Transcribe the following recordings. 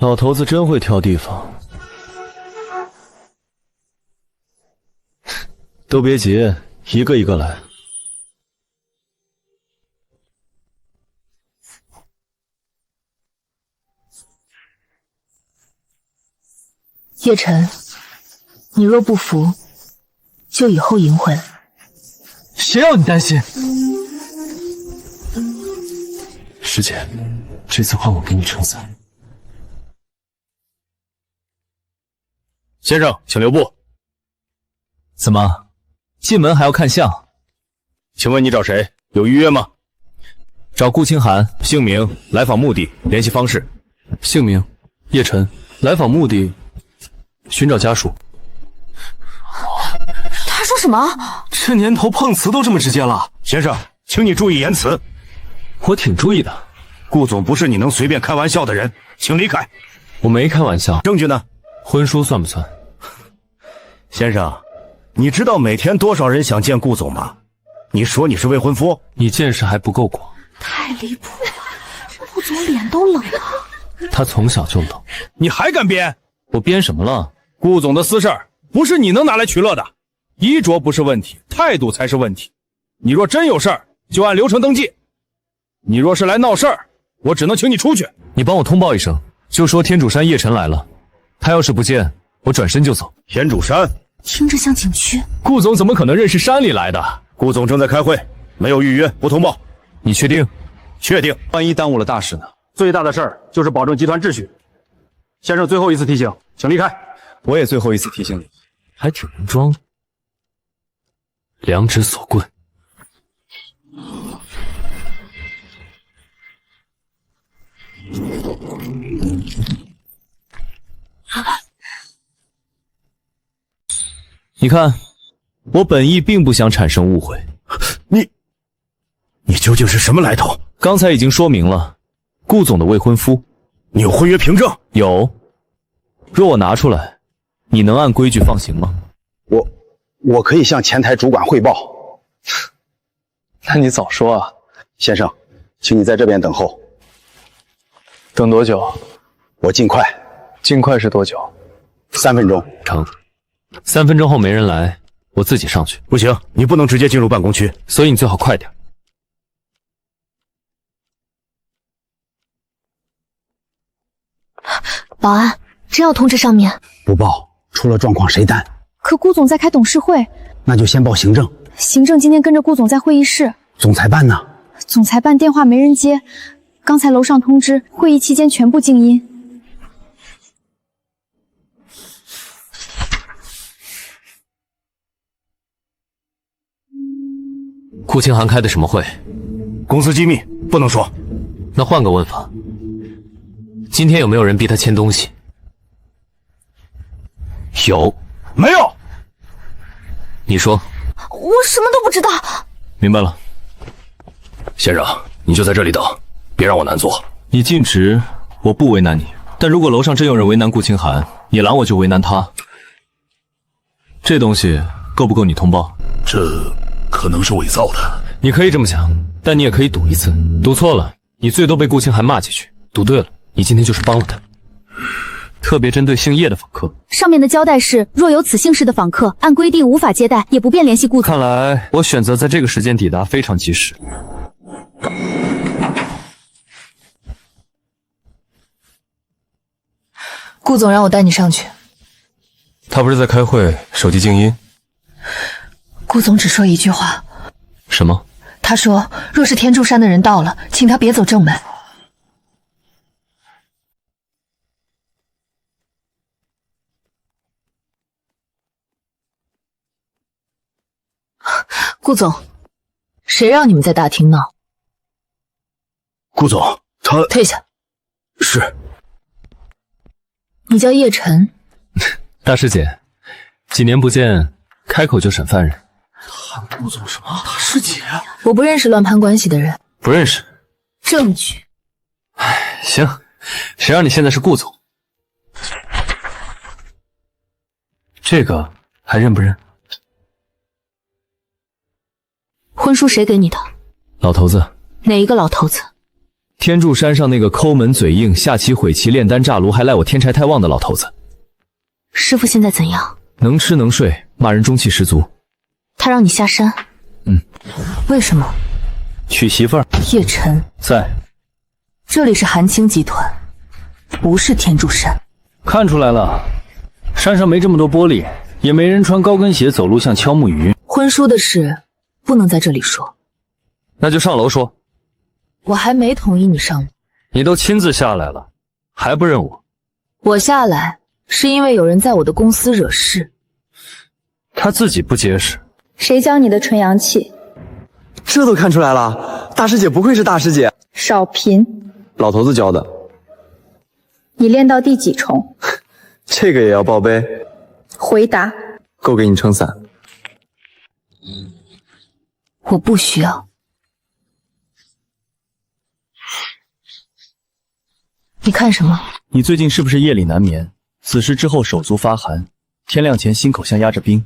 老头子真会挑地方。都别急，一个一个来。叶晨，你若不服，就以后赢回来。谁要你担心？师姐，这次换我给你撑伞。先生，请留步。怎么，进门还要看相？请问你找谁？有预约吗？找顾清寒，姓名、来访目的、联系方式。姓名：叶晨，来访目的：寻找家属。他说什么？这年头碰瓷都这么直接了。先生，请你注意言辞。我挺注意的。顾总不是你能随便开玩笑的人，请离开。我没开玩笑。证据呢？婚书算不算？先生，你知道每天多少人想见顾总吗？你说你是未婚夫？你见识还不够广。太离谱了，顾总脸都冷了。他从小就冷。你还敢编？我编什么了？顾总的私事儿不是你能拿来取乐的。衣着不是问题，态度才是问题。你若真有事儿，就按流程登记；你若是来闹事儿，我只能请你出去。你帮我通报一声，就说天主山叶晨来了。他要是不见，我转身就走。天主山听着像景区。顾总怎么可能认识山里来的？顾总正在开会，没有预约，不通报。你确定？确定。万一耽误了大事呢？最大的事儿就是保证集团秩序。先生，最后一次提醒，请离开。我也最后一次提醒你，还挺能装。两指锁棍。你看，我本意并不想产生误会。你究竟是什么来头？刚才已经说明了，顾总的未婚夫。你有婚约凭证？有。若我拿出来，你能按规矩放行吗？我可以向前台主管汇报。那你早说啊。先生，请你在这边等候。等多久？我尽快。尽快是多久？3分钟。成。3分钟后没人来，我自己上去。不行，你不能直接进入办公区，所以你最好快点。保安，真要通知上面？不报，出了状况谁担？可顾总在开董事会。那就先报行政。行政今天跟着顾总在会议室。总裁办呢？总裁办电话没人接，刚才楼上通知会议期间全部静音。顾清寒开的什么会？公司机密，不能说。那换个问法，今天有没有人逼他签东西？有。没有。你说。我什么都不知道。明白了。先生，你就在这里等，别让我难做。你尽职，我不为难你。但如果楼上真有人为难顾清寒，你拦我就为难他。这东西够不够你通报？这可能是伪造的。你可以这么想，但你也可以赌一次。赌错了，你最多被顾清寒骂几句；赌对了，你今天就是帮了他。特别针对姓叶的访客，上面的交代是，若有此姓氏的访客，按规定无法接待，也不便联系顾总。看来我选择在这个时间抵达非常及时。顾总让我带你上去。他不是在开会，手机静音。顾总只说一句话。什么？他说，若是天柱山的人到了，请他别走正门。顾总，谁让你们在大厅闹？顾总，他退下。是。你叫叶晨。大师姐，几年不见，开口就审犯人。喊顾总什么？大师姐？我不认识乱攀关系的人。不认识。证据。行，谁让你现在是顾总？这个还认不认？婚书谁给你的？老头子。哪一个老头子？天柱山上那个抠门嘴硬、下棋毁棋、炼丹炸炉，还赖我天柴太旺的老头子，师傅现在怎样？能吃能睡，骂人中气十足。他让你下山？为什么？娶媳妇儿。叶晨，在。这里是韩青集团，不是天柱山。看出来了，山上没这么多玻璃，也没人穿高跟鞋走路像敲木鱼。婚书的事不能在这里说。那就上楼说。我还没同意你上楼。你都亲自下来了，还不认我？我下来是因为有人在我的公司惹事。他自己不结实。谁教你的纯阳气？这都看出来了，大师姐不愧是大师姐。少贫。老头子教的。你练到第几重？这个也要报备？回答。够给你撑伞。我不需要。你看什么？你最近是不是夜里难眠？子时之后手足发寒，天亮前心口像压着冰。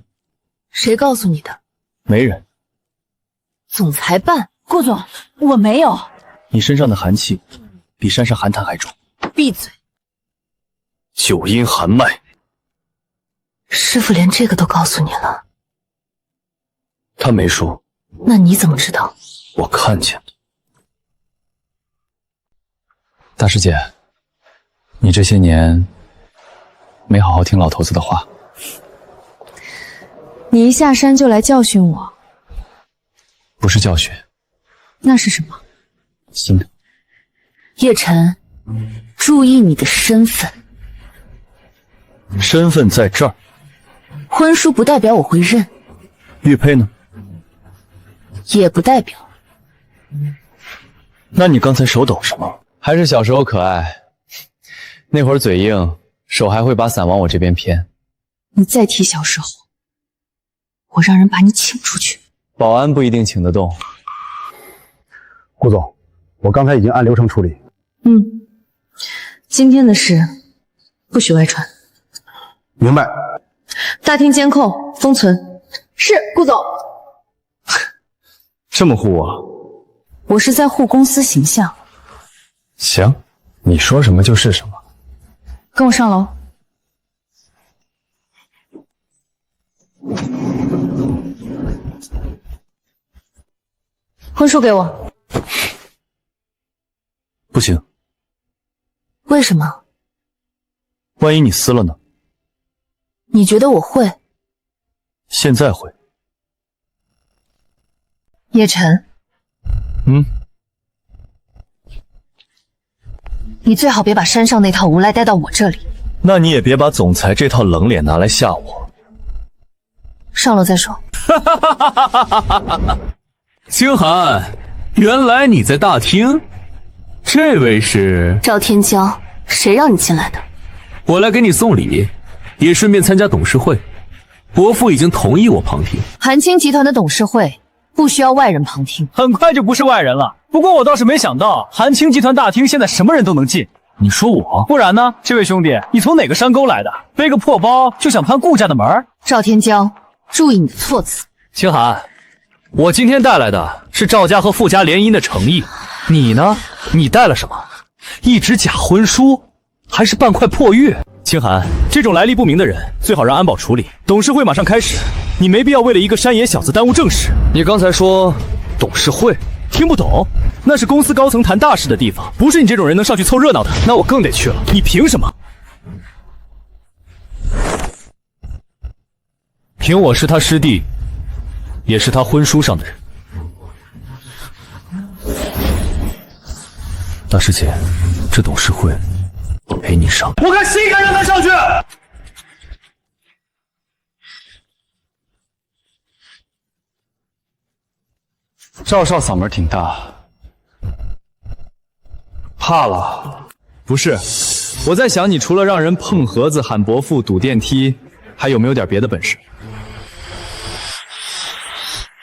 谁告诉你的？没人。总裁办。顾总，我没有。你身上的寒气比山上寒潭还重。闭嘴！九阴寒脉。师傅连这个都告诉你了？他没说。那你怎么知道？我看见的。大师姐，你这些年没好好听老头子的话。你一下山就来教训我，不是教训，那是什么？心疼。叶晨，注意你的身份。身份在这儿。婚书不代表我会认。玉佩呢？也不代表。那你刚才手抖什么？还是小时候可爱，那会儿嘴硬，手还会把伞往我这边偏。你再提小时候，我让人把你请出去。保安不一定请得动。顾总，我刚才已经按流程处理。今天的事不许外传。明白。大厅监控封存。是，顾总。这么护我？我是在护公司形象。行，你说什么就是什么。跟我上楼。婚书给我。不行。为什么？万一你撕了呢？你觉得我会？现在会。叶晨。你最好别把山上那套无赖带到我这里。那你也别把总裁这套冷脸拿来吓我。上楼再说。清寒，原来你在大厅。这位是赵天骄，谁让你进来的？我来给你送礼，也顺便参加董事会。伯父已经同意我旁听。韩青集团的董事会不需要外人旁听。很快就不是外人了。不过我倒是没想到，韩青集团大厅现在什么人都能进。你说我？不然呢？这位兄弟，你从哪个山沟来的？背个破包就想攀顾家的门？赵天骄，注意你的措辞。清寒，我今天带来的是赵家和傅家联姻的诚意。你呢？你带了什么？一纸假婚书，还是半块破玉？清寒，这种来历不明的人最好让安保处理。董事会马上开始，你没必要为了一个山野小子耽误正事。你刚才说董事会？听不懂？那是公司高层谈大事的地方，不是你这种人能上去凑热闹的。那我更得去了。你凭什么？凭我是他师弟，也是他婚书上的人。大师姐，这董事会我陪你上。我看谁敢让他上去！赵少嗓门挺大，怕了？不是，我在想你除了让人碰盒子、喊伯父、堵电梯，还有没有点别的本事？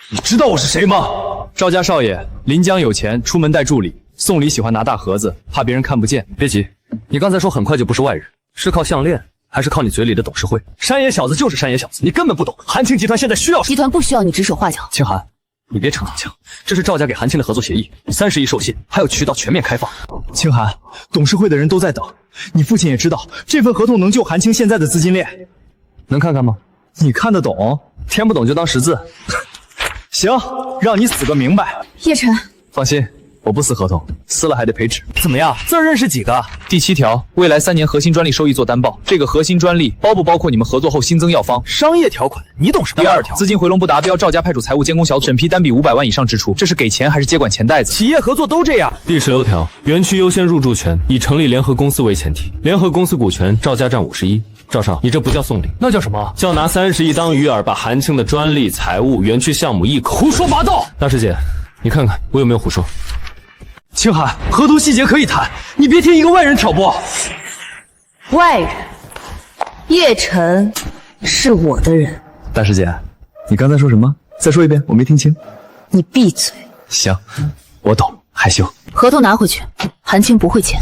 你知道我是谁吗？赵家少爷，临江有钱，出门带助理，送礼喜欢拿大盒子，怕别人看不见。别急，你刚才说很快就不是外人，是靠项链，还是靠你嘴里的董事会？山野小子就是山野小子，你根本不懂。韩青集团现在需要集团不需要你指手画脚。清寒，你别逞能强，这是赵家给韩青的合作协议，30亿授信，还有渠道全面开放。清寒，董事会的人都在等，你父亲也知道这份合同能救韩青现在的资金链。能看看吗？你看得懂？听不懂就当识字。行，让你死个明白。叶晨，放心，我不撕合同，撕了还得赔纸。怎么样，字认识几个？第7条，未来3年核心专利收益做担保，这个核心专利包不包括你们合作后新增药方？商业条款，你懂什么？第2条，资金回笼不达标，赵家派出财务监工小组审批单笔500万以上支出，这是给钱还是接管钱袋子？企业合作都这样。第16条，园区优先入驻权，以成立联合公司为前提，联合公司股权赵家占51%。赵少，你这不叫送礼，那叫什么？叫拿30亿当鱼饵，把韩青的专利、财务、园区项目一口胡说八道！大师姐，你看看我有没有胡说？清寒，合同细节可以谈，你别听一个外人挑拨。外人，叶晨是我的人。大师姐，你刚才说什么？再说一遍，我没听清。你闭嘴。行，我懂，害羞。合同拿回去，韩青不会签。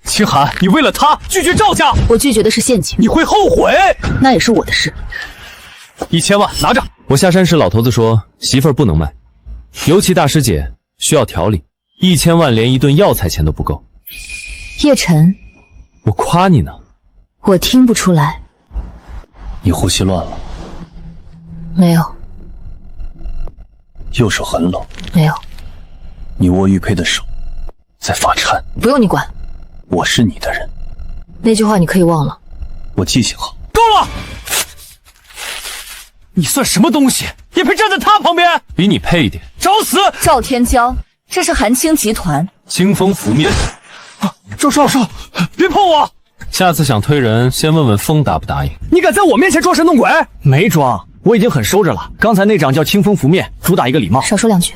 清寒，你为了他拒绝赵家，我拒绝的是现金，你会后悔。那也是我的事。1000万拿着。我下山时，老头子说媳妇儿不能卖，尤其大师姐需要调理，1000万连一顿药材钱都不够。叶晨，我夸你呢。我听不出来。你呼吸乱了，没有，右手很冷，没有。你握玉佩的手在发颤。不用你管，我是你的人，那句话你可以忘了。我记性好。够了！你算什么东西，也配站在他旁边？比你配一点。找死！赵天骄，这是韩青集团。清风拂面。赵少，别碰我！下次想推人，先问问风答不答应。你敢在我面前装神弄鬼？没装，我已经很收着了。刚才那掌叫清风拂面，主打一个礼貌。少说2句。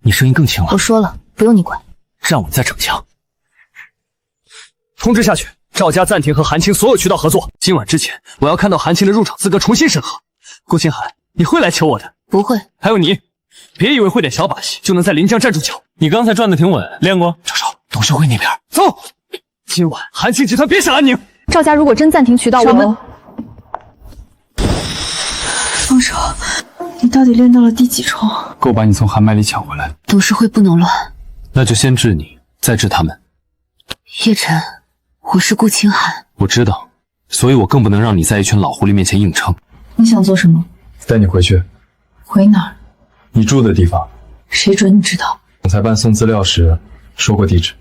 你声音更轻了。我说了，不用你管。让我再逞强。通知下去，赵家暂停和韩青所有渠道合作。今晚之前，我要看到韩青的入场资格重新审核。顾清寒，你会来求我的？不会。还有你，别以为会点小把戏就能在临江站住脚。你刚才转得挺稳，练过？赵少，董事会那边走。今晚韩青集团别想安宁。赵家如果真暂停渠道，我们放手！你到底练到了第几重？够把你从韩麦里抢回来。董事会不能乱。那就先治你，再治他们。叶晨，我是顾清寒。我知道，所以我更不能让你在一群老狐狸面前硬撑。你想做什么？带你回去，回哪儿？你住的地方。谁准你知道？总裁办送资料时说过地址。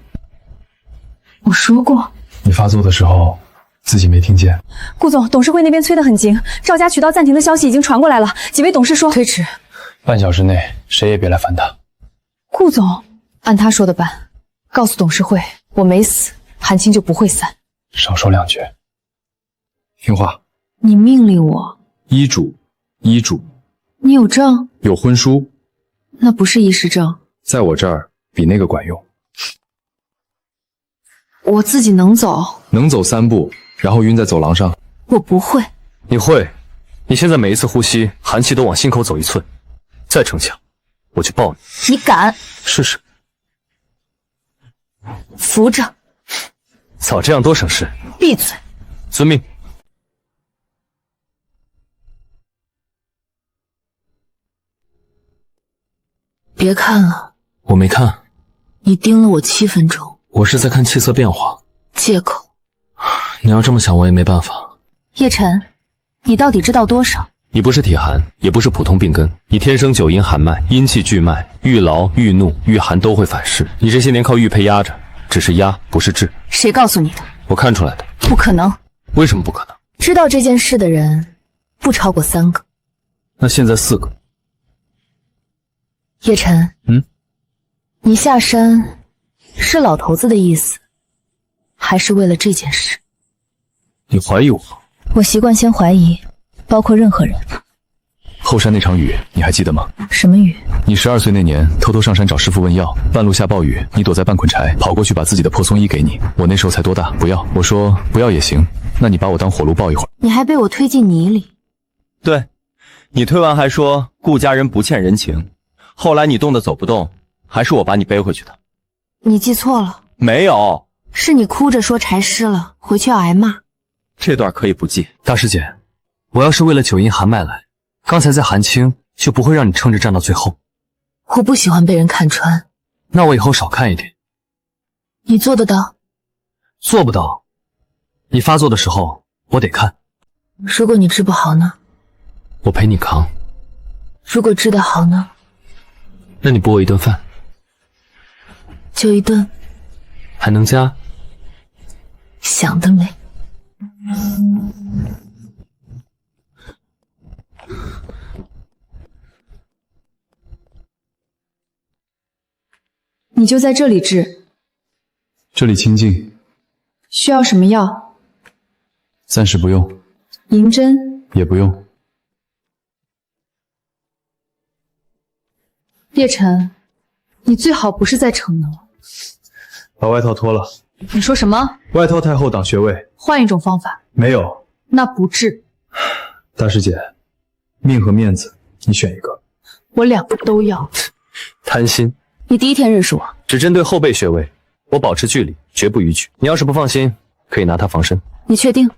我说过。你发作的时候自己没听见。顾总，董事会那边催得很紧，赵家渠道暂停的消息已经传过来了。几位董事说推迟半小时内谁也别来烦他。顾总，按他说的办。告诉董事会，我没死，韩青就不会散。少说2句，听话。你命令我。医嘱，你有证？有婚书，那不是医师证，在我这儿比那个管用。我自己能走。能走3步，然后晕在走廊上。我不会。你会。你现在每一次呼吸，寒气都往心口走1寸。再逞强，我就抱你。你敢？试试。扶着。早这样多省事。闭嘴。遵命。别看了。我没看。你盯了我7分钟。我是在看气色变化。借口。你要这么想，我也没办法。叶晨，你到底知道多少？你不是体寒，也不是普通病根，你天生9阴寒脉，阴气聚脉，遇劳、遇怒、遇寒都会反噬。你这些年靠玉佩压着，只是压，不是治。谁告诉你的？我看出来的。不可能。为什么不可能？知道这件事的人不超过3个。那现在4个。叶晨，你下山是老头子的意思，还是为了这件事？你怀疑我？我习惯先怀疑，包括任何人。后山那场雨你还记得吗？什么雨？你12岁那年偷偷上山找师傅问药，半路下暴雨，你躲在半捆柴，跑过去把自己的破松衣给你。我那时候才多大？不要。我说不要也行，那你把我当火炉抱一会儿。你还被我推进泥里。对，你推完还说顾家人不欠人情，后来你动的走不动，还是我把你背回去的。你记错了。没有，是你哭着说柴湿了，回去要挨骂。这段可以不记。大师姐，我要是为了9阴寒脉来，刚才在韩青就不会让你撑着站到最后。我不喜欢被人看穿。那我以后少看一点。你做得到？做不到。你发作的时候，我得看。如果你治不好呢？我陪你扛。如果治得好呢？那你补我一顿饭。就一顿。还能加？想得美。你就在这里治。这里清静。需要什么药？暂时不用。银针也不用。叶晨，你最好不是在逞能。把外套脱了。你说什么？外套太厚挡穴位。换一种方法。没有。那不治。大师姐，命和面子，你选一个。我两个都要。贪心。你第一天认识我，只针对后背穴位，我保持距离，绝不逾矩。你要是不放心，可以拿它防身。你确定？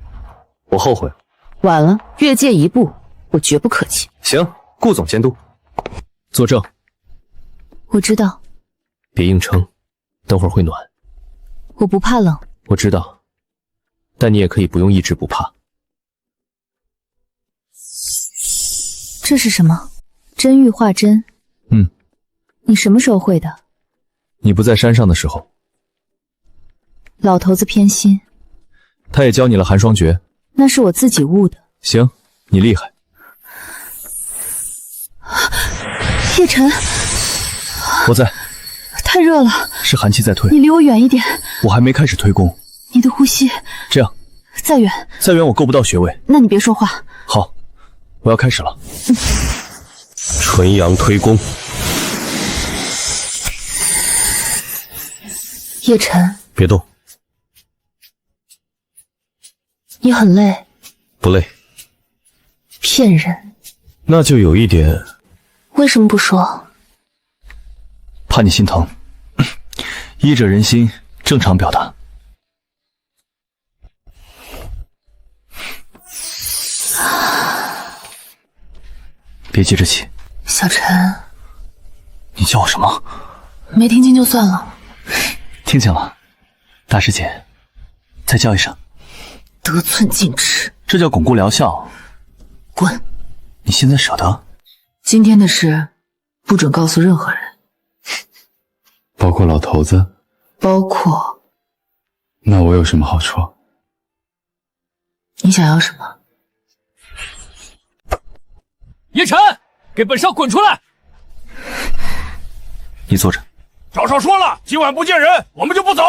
我后悔了。晚了，越界一步，我绝不客气。行，顾总监督。作证。我知道。别硬撑，等会儿会暖。我不怕冷。我知道，但你也可以不用一直不怕。这是什么？真玉化针。你什么时候会的？你不在山上的时候。老头子偏心。他也教你了寒霜诀。那是我自己悟的。行，你厉害。叶晨，我在。太热了，是寒气在退。你离我远一点。我还没开始推功。你的呼吸。这样。再远。再远我够不到穴位。那你别说话。好，我要开始了。纯阳推功。叶晨，别动。你很累。不累。骗人。那就有一点。为什么不说？怕你心疼。医者仁心，正常表达。别急着起。小陈，你叫我什么？没听清就算了。听见了，大师姐，再叫一声。得寸进尺，这叫巩固疗效。滚！你现在舍得？今天的事不准告诉任何人，包括老头子。包括。那我有什么好处？你想要什么？叶晨，给本少滚出来！你坐着。赵少说了，今晚不见人，我们就不走。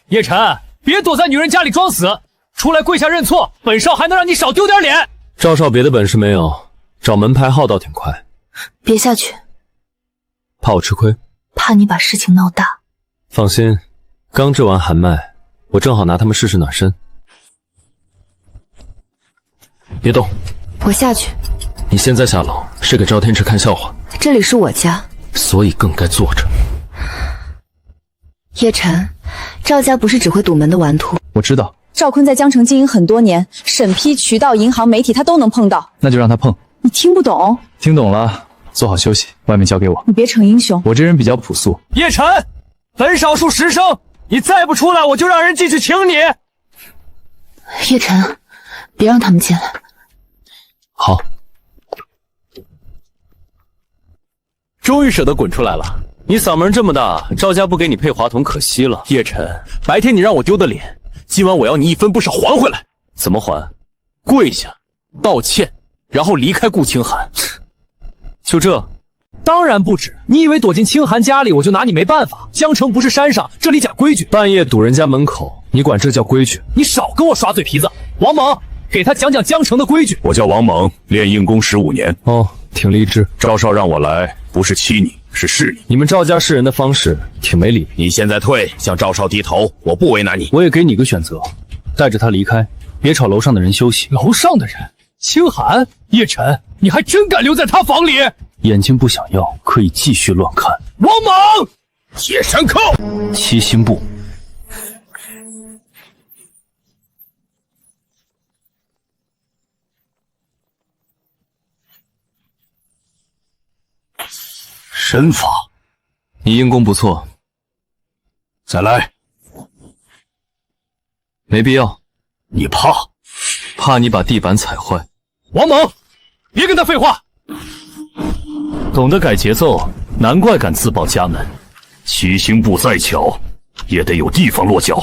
叶晨，别躲在女人家里装死，出来跪下认错，本少还能让你少丢点脸。赵少别的本事没有，找门牌号倒挺快。别下去。怕我吃亏？怕你把事情闹大。放心，刚治完寒脉，我正好拿他们试试暖身。别动。我下去。你现在下楼是给赵天池看笑话。这里是我家，所以更该坐着。叶晨，赵家不是只会堵门的顽徒。我知道。赵坤在江城经营很多年，审批、渠道、银行、媒体他都能碰到。那就让他碰。你听不懂？听懂了，做好休息，外面交给我。你别逞英雄。我这人比较朴素。叶晨，本少数10声，你再不出来，我就让人进去请你。叶晨，别让他们进来。好。终于舍得滚出来了。你嗓门这么大，赵家不给你配话筒可惜了。叶晨，白天你让我丢的脸，今晚我要你1分不少还回来。怎么还？跪下，道歉，然后离开顾清寒。就这？当然不止。你以为躲进清寒家里，我就拿你没办法？江城不是山上，这里讲规矩。半夜堵人家门口，你管这叫规矩？你少跟我耍嘴皮子。王猛，给他讲讲江城的规矩。我叫王猛，练硬功15年。哦，挺励志。赵少让我来，不是欺你，是示你。你们赵家示人的方式挺没礼。你现在退，向赵少低头，我不为难你。我也给你个选择，带着他离开，别吵楼上的人休息。楼上的人？清寒？叶晨，你还真敢留在他房里？眼睛不想要，可以继续乱看。王猛，铁山靠，七星步。身法，你硬功不错，再来。没必要。你怕？怕你把地板踩坏。王猛，别跟他废话。懂得改节奏，难怪敢自报家门。七星步再巧，也得有地方落脚。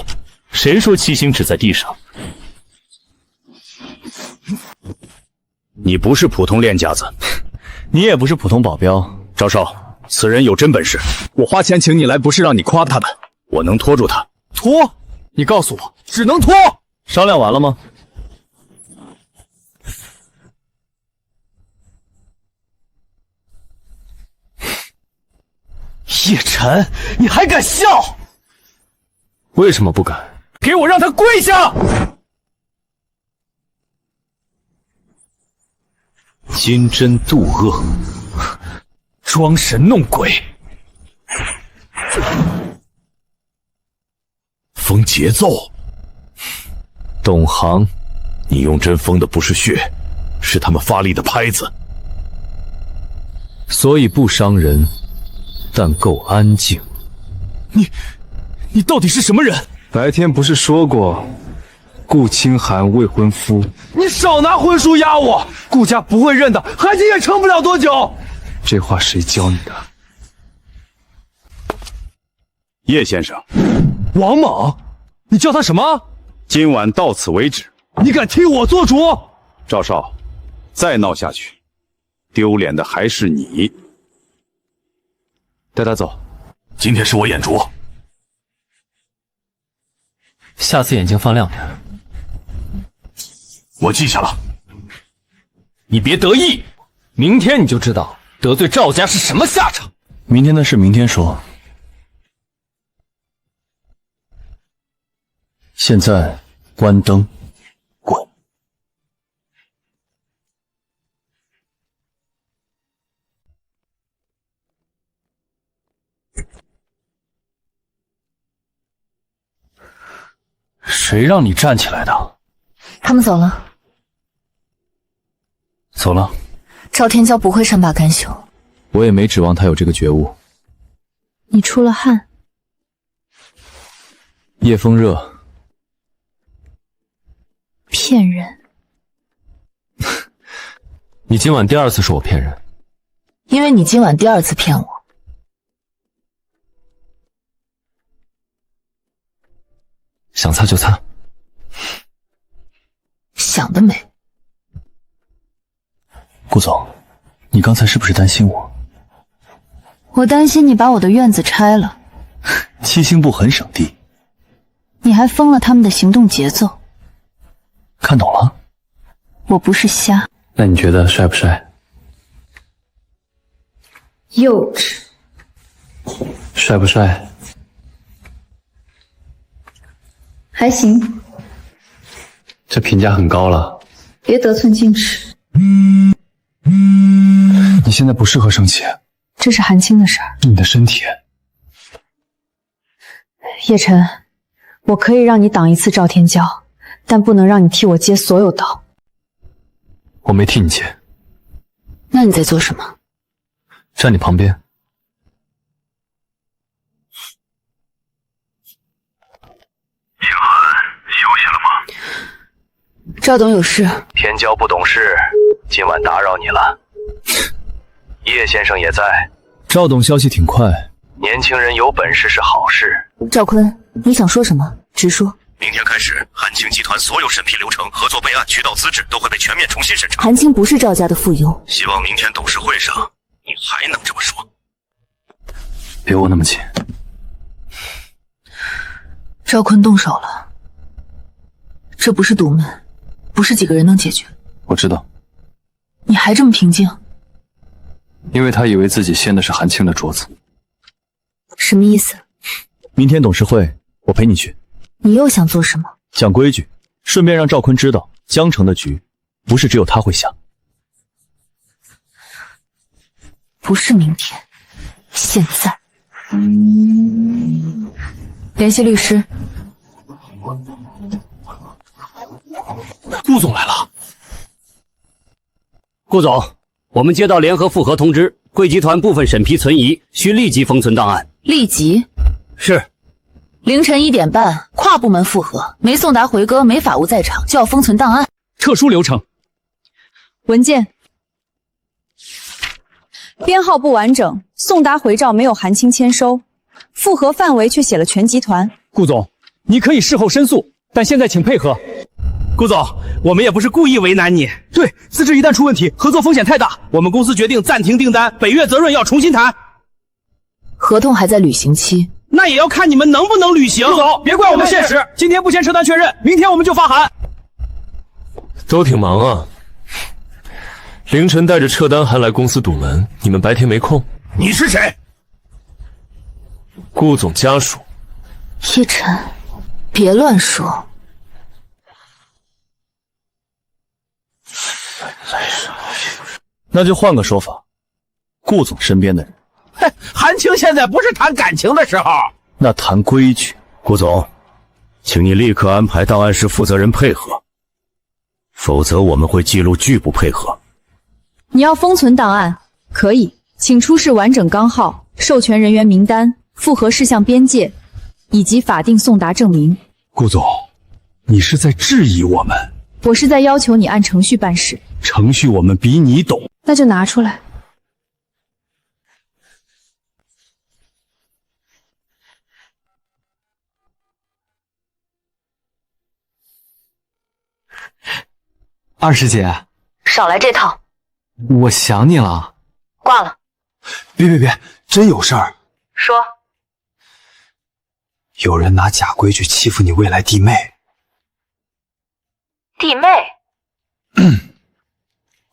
谁说七星只在地上？你不是普通练家子，你也不是普通保镖。赵少，此人有真本事。我花钱请你来，不是让你夸他的。我能拖住他。拖？你告诉我，只能拖。商量完了吗？叶晨，你还敢笑？为什么不敢？给我让他跪下！金针渡恶，装神弄鬼，封节奏。懂行。你用针封的不是血，是他们发力的拍子。所以不伤人，但够安静。你到底是什么人？白天不是说过，顾清寒未婚夫？你少拿婚书压我，顾家不会认的，韩青也撑不了多久。这话谁教你的？叶先生，王猛，你叫他什么？今晚到此为止。你敢替我做主？赵少，再闹下去，丢脸的还是你。带他走。今天是我眼拙。下次眼睛放亮点。我记下了。你别得意，明天你就知道得罪赵家是什么下场。明天的事明天说。现在关灯，滚！谁让你站起来的？他们走了。走了。赵天骄不会善罢甘休。我也没指望他有这个觉悟。你出了汗。夜风热。骗人！你今晚第二次说我骗人，因为你今晚第二次骗我。想擦就擦。想得美。顾总，你刚才是不是担心我？我担心你把我的院子拆了。七星步很省地。你还封了他们的行动节奏。看懂了？我不是瞎。那你觉得帅不帅？幼稚。帅不帅？还行。这评价很高了。别得寸进尺。你现在不适合生气。这是韩青的事儿。是你的身体。叶晨，我可以让你挡一次赵天骄，但不能让你替我接所有刀。我没替你接。那你在做什么？站你旁边。清寒，休息了吗？赵董有事。天骄不懂事，今晚打扰你了。叶先生也在。赵董消息挺快。年轻人有本事是好事。赵坤，你想说什么？直说。明天开始，韩青集团所有审批流程、合作备案、渠道资质都会被全面重新审查。韩青不是赵家的附庸。希望明天董事会上你还能这么说。别握那么紧。赵坤动手了，这不是独门，不是几个人能解决。我知道。你还这么平静？因为他以为自己掀的是韩青的桌子。什么意思？明天董事会，我陪你去。你又想做什么？讲规矩，顺便让赵坤知道，江城的局不是只有他会下。不是明天，现在。联系律师。顾总来了。顾总，我们接到联合复核通知，贵集团部分审批存疑，需立即封存档案。立即。是。凌晨1点半，跨部门复核，没送达回哥，没法务在场，就要封存档案。特殊流程。文件编号不完整，送达回照没有韩青签收，复核范围却写了全集团。顾总，你可以事后申诉，但现在请配合。顾总，我们也不是故意为难你。对，资质一旦出问题，合作风险太大。我们公司决定暂停订单，北岳责任要重新谈。合同还在履行期，那也要看你们能不能履行。顾总，别怪我们现实，今天不签车单确认，明天我们就发函。都挺忙啊。凌晨带着撤单函来公司堵门，你们白天没空。你是谁？顾总家属。叶晨，别乱说。那就换个说法，顾总身边的人。哼，韩青现在不是谈感情的时候。那谈规矩。顾总，请你立刻安排档案室负责人配合，否则我们会记录拒不配合。你要封存档案，可以，请出示完整纲号、授权人员名单、复核事项边界以及法定送达证明。顾总，你是在质疑我们？我是在要求你按程序办事。程序我们比你懂。那就拿出来。二师姐，少来这套。我想你了。挂了。别，真有事儿。说。有人拿假规矩欺负你未来弟妹。弟妹。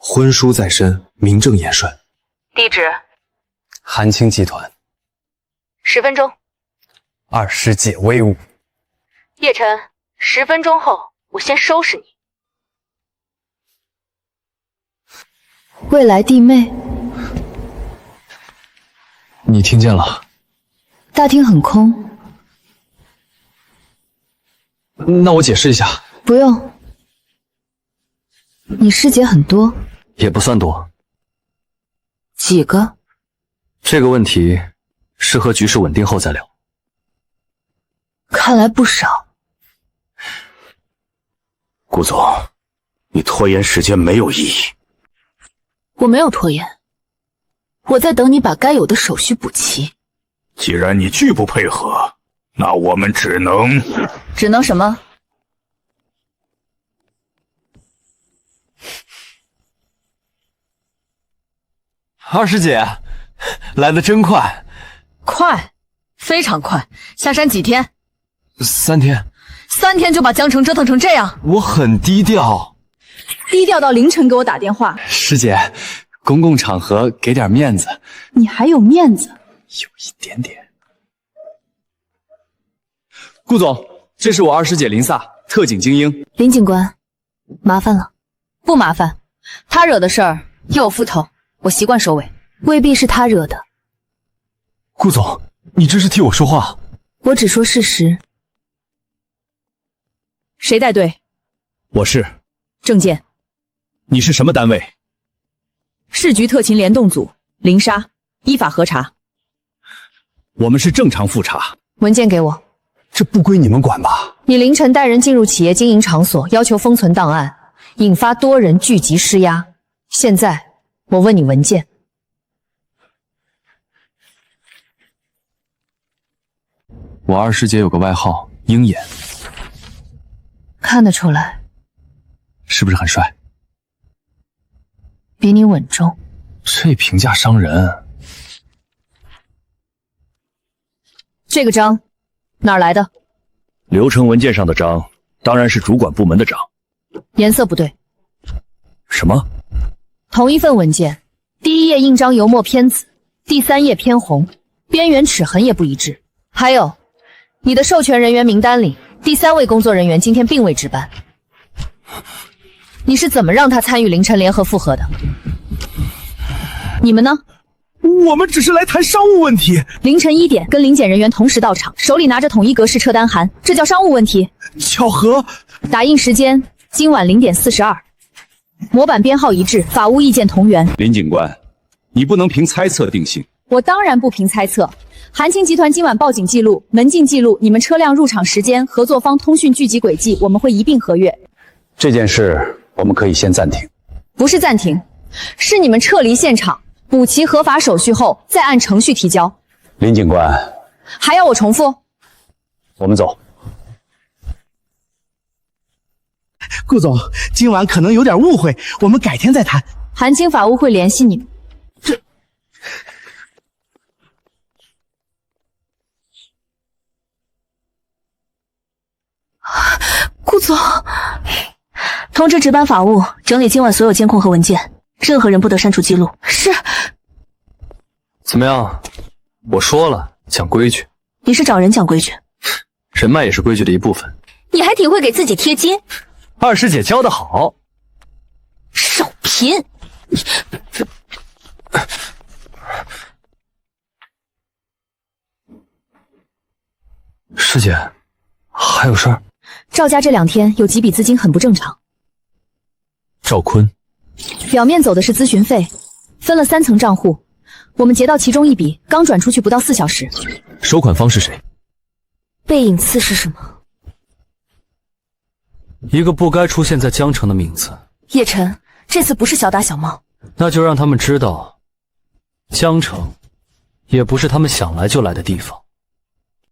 婚书在身，名正言顺。地址：韩青集团。10分钟。二师姐威武。叶晨，10分钟后我先收拾你。未来弟妹。你听见了？大厅很空。那我解释一下。不用。你师姐很多。也不算多。几个？这个问题适合局势稳定后再聊。看来不少。顾总，你拖延时间没有意义。我没有拖延，我在等你把该有的手续补齐。既然你拒不配合，那我们只能什么？二师姐，来得真快。快，非常快。下山几天？3天。3天就把江城折腾成这样？我很低调。低调到凌晨给我打电话。师姐，公共场合给点面子。你还有面子？有一点点。顾总，这是我二师姐林萨，特警精英。林警官，麻烦了。不麻烦，他惹的事儿有副头，我习惯收尾。未必是他惹的。顾总，你这是替我说话。我只说事实。谁带队？我是。证件。你是什么单位？市局特勤联动组，林莎，依法核查。我们是正常复查。文件给我。这不归你们管吧？你凌晨带人进入企业经营场所，要求封存档案，引发多人聚集施压。现在我问你文件。我二师姐有个外号鹰眼，看得出来，是不是很帅？比你稳重。这评价伤人。这个章哪儿来的？流程文件上的章，当然是主管部门的章。颜色不对。什么？同一份文件，第1页印章油墨偏紫，第3页偏红，边缘齿痕也不一致。还有，你的授权人员名单里，第3位工作人员今天并未值班。你是怎么让他参与凌晨联合复核的？你们呢？我们只是来谈商务问题。凌晨1点，跟临检人员同时到场，手里拿着统一格式撤单函，这叫商务问题？巧合。打印时间今晚0点42，模板编号一致，法务意见同源。林警官，你不能凭猜测定性。我当然不凭猜测。韩青集团今晚报警记录、门禁记录、你们车辆入场时间、合作方通讯聚集轨迹，我们会一并核阅。这件事我们可以先暂停。不是暂停，是你们撤离现场，补齐合法手续后，再按程序提交。林警官，还要我重复？我们走。顾总，今晚可能有点误会，我们改天再谈。韩青法务会联系你们。顾总，通知值班法务整理今晚所有监控和文件，任何人不得删除记录。是。怎么样？我说了，讲规矩。你是找人讲规矩，人脉也是规矩的一部分。你还挺会给自己贴金。二师姐教得好。少贫。师姐，还有事儿？赵家这2天有几笔资金很不正常。赵坤，表面走的是咨询费，分了3层账户，我们截到其中一笔，刚转出去不到4小时。收款方是谁？背影刺是什么？一个不该出现在江城的名字。叶晨，这次不是小打小闹，那就让他们知道，江城也不是他们想来就来的地方。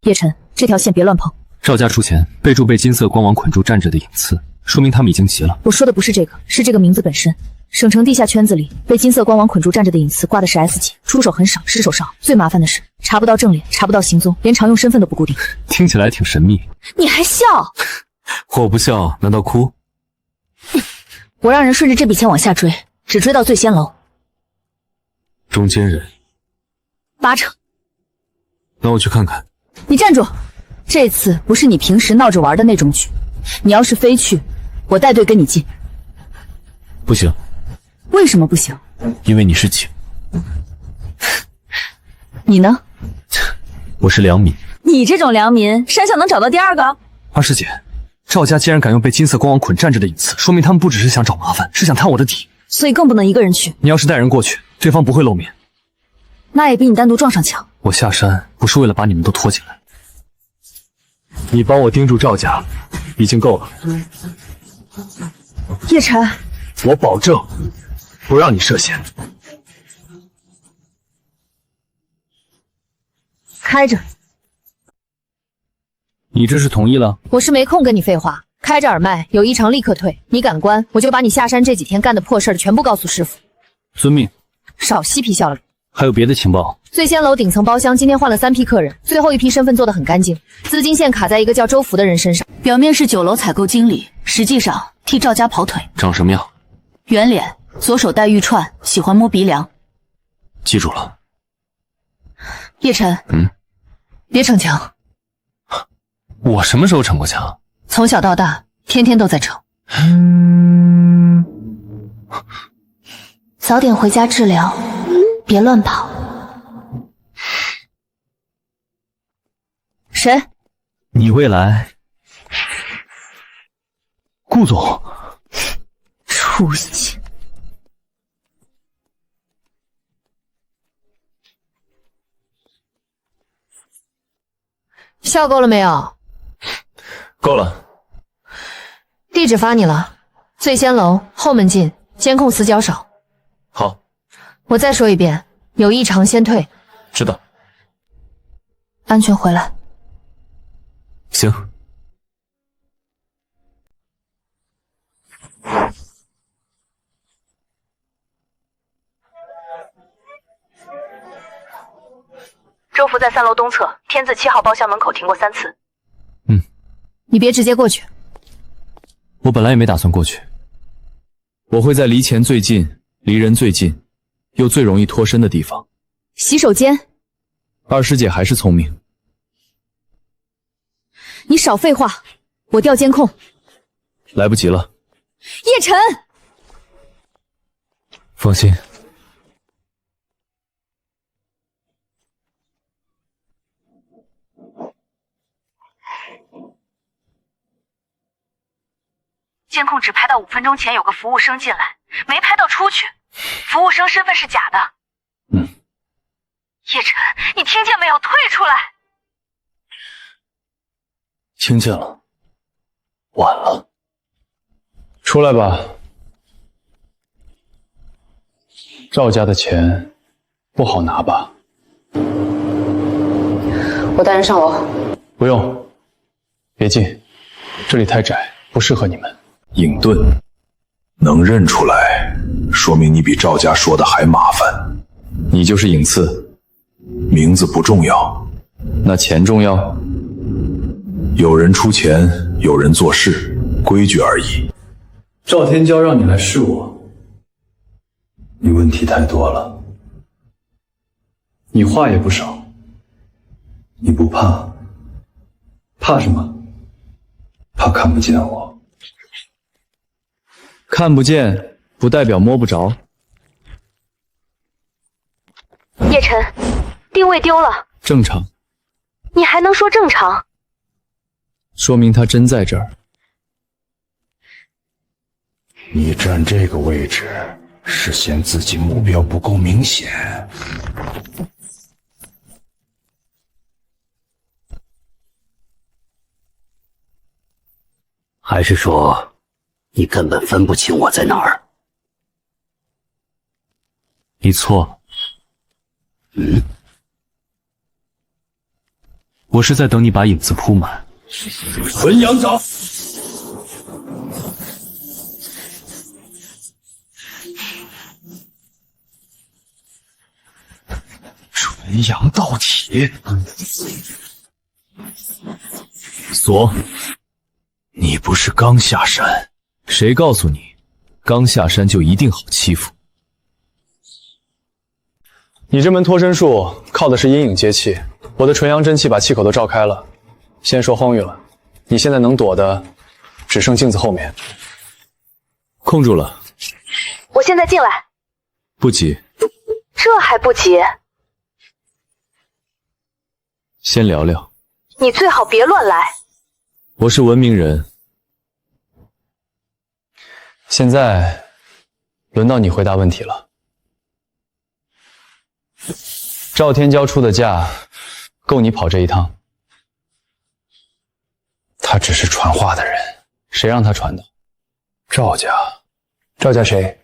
叶晨，这条线别乱碰。赵家出钱，备注被金色光网捆住站着的影刺，说明他们已经急了。我说的不是这个，是这个名字本身。省城地下圈子里被金色光网捆住站着的影刺挂的是 S 级，出手很少，失手少。最麻烦的是查不到正脸，查不到行踪，连常用身份都不固定。听起来挺神秘。你还笑？我不笑，难道哭？我让人顺着这笔钱往下追，只追到最仙楼。中间人80%。那我去看看。你站住！这次不是你平时闹着玩的那种局，你要是非去，我带队跟你进。不行。为什么不行？因为你是警。你呢？我是良民。你这种良民，山上能找到第2个？二师姐，赵家既然敢用被金色光网捆站着的影刺，说明他们不只是想找麻烦，是想探我的底。所以更不能一个人去。你要是带人过去，对方不会露面。那也比你单独撞上强。我下山不是为了把你们都拖进来。你帮我盯住赵家，已经够了。叶晨，我保证不让你涉险。开着。你这是同意了？我是没空跟你废话，开着耳麦，有异常立刻退。你敢关，我就把你下山这几天干的破事儿全部告诉师傅。遵命。少嬉皮笑脸。还有别的情报？醉仙楼顶层包厢今天换了3批客人，最后一批身份做得很干净，资金线卡在一个叫周福的人身上，表面是酒楼采购经理，实际上替赵家跑腿。长什么样？圆脸，左手戴玉串，喜欢摸鼻梁。记住了。叶晨，别逞强。我什么时候逞过强？从小到大，天天都在逞。早点回家治疗，别乱跑。谁？你未来。顾总。出息。笑够了没有？够了。地址发你了，醉仙楼后门进，监控死角少。好。我再说一遍，有异常先退。知道。安全回来。行。周福在3楼东侧天字7号包厢门口停过3次。你别直接过去。我本来也没打算过去。我会在离钱最近、离人最近，又最容易脱身的地方。洗手间。二师姐还是聪明。你少废话，我调监控。来不及了。叶晨，放心。监控只拍到5分钟前有个服务生进来，没拍到出去。服务生身份是假的。叶晨，你听见没有？退出来！听见了，晚了。出来吧。赵家的钱不好拿吧？我带人上楼。不用，别进，这里太窄，不适合你们。隐遁，能认出来，说明你比赵家说的还麻烦。你就是影次。名字不重要，那钱重要。有人出钱，有人做事，规矩而已。赵天骄让你来试我，你问题太多了。你话也不少，你不怕？怕什么？怕看不见我。看不见不代表摸不着。叶晨，定位丢了。正常。你还能说正常？说明他真在这儿。你站这个位置，是嫌自己目标不够明显。还是说，你根本分不清我在哪儿？你错。我是在等你把影子铺满。纯阳掌。纯阳道体。锁。你不是刚下山？谁告诉你，刚下山就一定好欺负？你这门脱身术靠的是阴影接气，我的纯阳真气把气口都照开了。先说荒域了，你现在能躲的只剩镜子后面。控住了。我现在进来。不急。这还不急？先聊聊。你最好别乱来。我是文明人。现在轮到你回答问题了。赵天骄出的价够你跑这一趟？他只是传话的人，谁让他传的？赵家。赵家谁？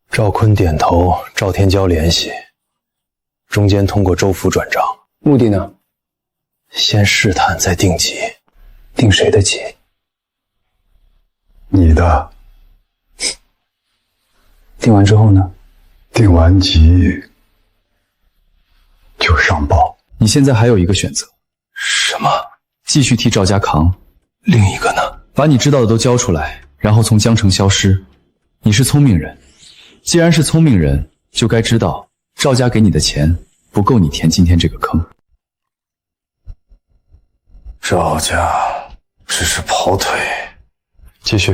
赵坤点头，赵天骄联系，中间通过周府转账。目的呢？先试探，再定级。定谁的级？你的。定完之后呢？定完级就上报。你现在还有一个选择。什么？继续替赵家扛。另一个呢？把你知道的都交出来，然后从江城消失。你是聪明人，既然是聪明人，就该知道赵家给你的钱不够你填今天这个坑。赵家只是跑腿。继续。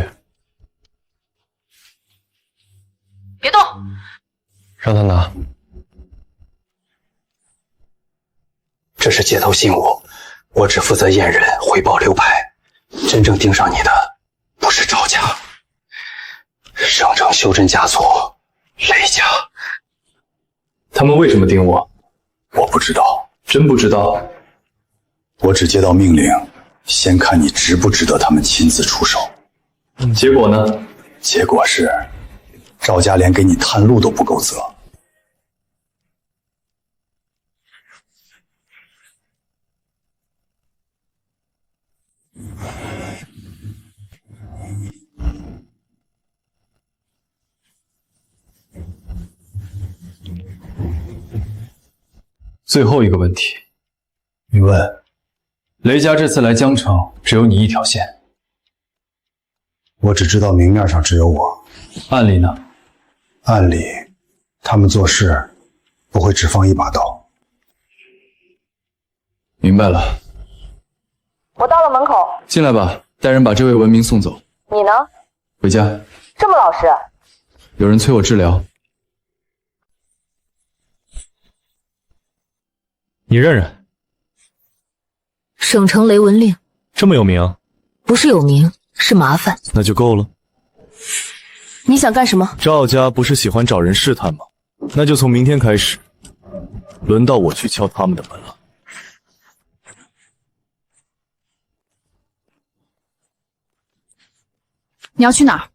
别动。让他拿。这是街头信物，我只负责验人，汇报流派。真正盯上你的不是赵家，省城修真家族雷家。他们为什么盯我？我不知道。真不知道？我只接到命令，先看你值不值得他们亲自出手。结果呢？结果是赵家连给你探路都不够责。最后一个问题，你问。雷家这次来江城，只有你一条线。我只知道明面上只有我。暗里呢？暗里，他们做事不会只放一把刀。明白了。我到了门口。进来吧，带人把这位文明送走。你呢？回家。这么老实？有人催我治疗。你认认？省城雷文令，这么有名？不是有名，是麻烦。那就够了。你想干什么？赵家不是喜欢找人试探吗？那就从明天开始，轮到我去敲他们的门了。你要去哪儿？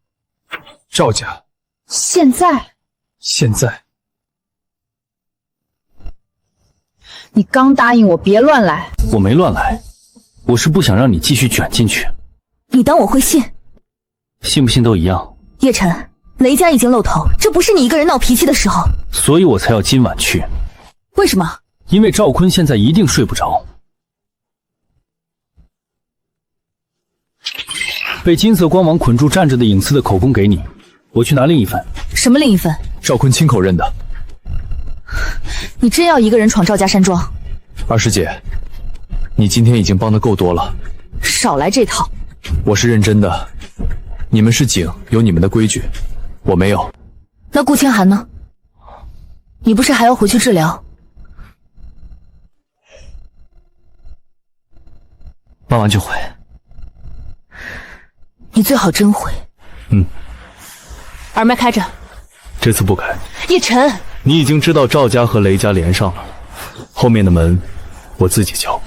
赵家。现在？现在？你刚答应我别乱来。我没乱来，我是不想让你继续卷进去。你当我会信？信不信都一样。叶晨，雷家已经露头，这不是你一个人闹脾气的时候。所以我才要今晚去。为什么？因为赵坤现在一定睡不着。被金色光芒捆住站着的影刺的口供给你，我去拿另一份。什么另一份？赵坤亲口认的。你真要一个人闯赵家山庄？二师姐，你今天已经帮得够多了。少来这套。我是认真的。你们是警，有你们的规矩，我没有。那顾清寒呢？你不是还要回去治疗？办完就回。你最好真回。耳麦开着。这次不开。叶晨，你已经知道赵家和雷家连上了，后面的门我自己敲。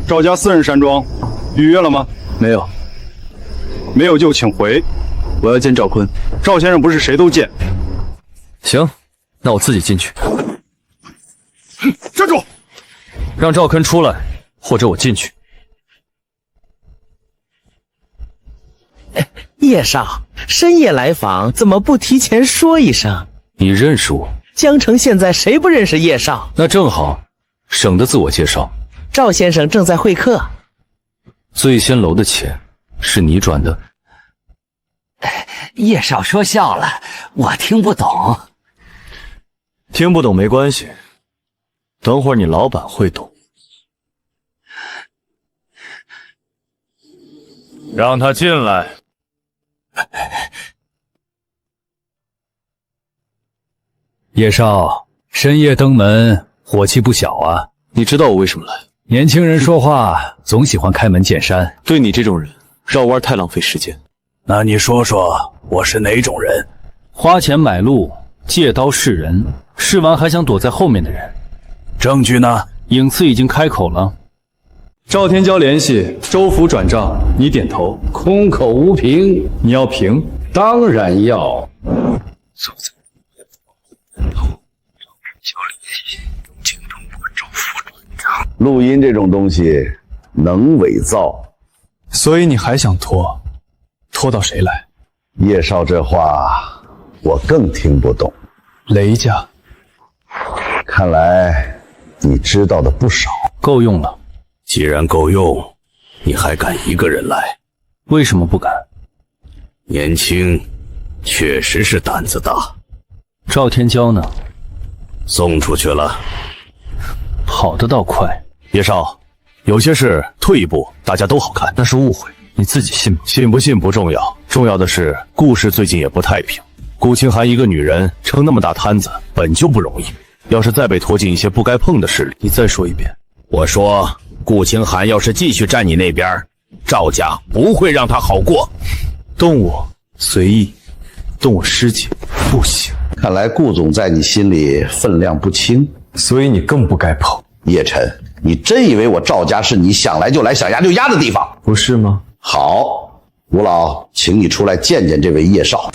赵家私人山庄预约了吗？没有。没有就请回。我要见赵坤。赵先生不是谁都见。行，那我自己进去。站住！让赵坤出来，或者我进去。叶少，深夜来访，怎么不提前说一声？你认识我？江城现在谁不认识叶少？那正好，省得自我介绍。赵先生正在会客。醉仙楼的钱是你转的？叶少说笑了，我听不懂。听不懂没关系，等会儿你老板会懂。让他进来。叶少，深夜登门，火气不小啊！你知道我为什么来？年轻人说话总喜欢开门见山，对你这种人，绕弯太浪费时间。那你说说，我是哪种人？花钱买路，借刀示人，试完还想躲在后面的人。证据呢？影刺已经开口了。赵天骄联系周府转账，你点头。空口无凭，你要凭？当然要。录音这种东西能伪造，所以你还想拖？拖到谁来？叶少这话我更听不懂。雷家，看来你知道的不少。够用了。既然够用，你还敢一个人来？为什么不敢？年轻，确实是胆子大。赵天骄呢？送出去了。跑得倒快。叶少，有些事退一步，大家都好看。那是误会，你自己信吗？信不信不重要，重要的是顾氏最近也不太平。顾清寒一个女人撑那么大摊子，本就不容易。要是再被拖进一些不该碰的事里，你再说一遍。我说，顾清寒要是继续站你那边，赵家不会让他好过。动我随意，动我师姐不行。看来顾总在你心里分量不轻，所以你更不该碰。叶晨，你真以为我赵家是你想来就来、想压就压的地方？不是吗？好，吴老，请你出来见见这位叶少。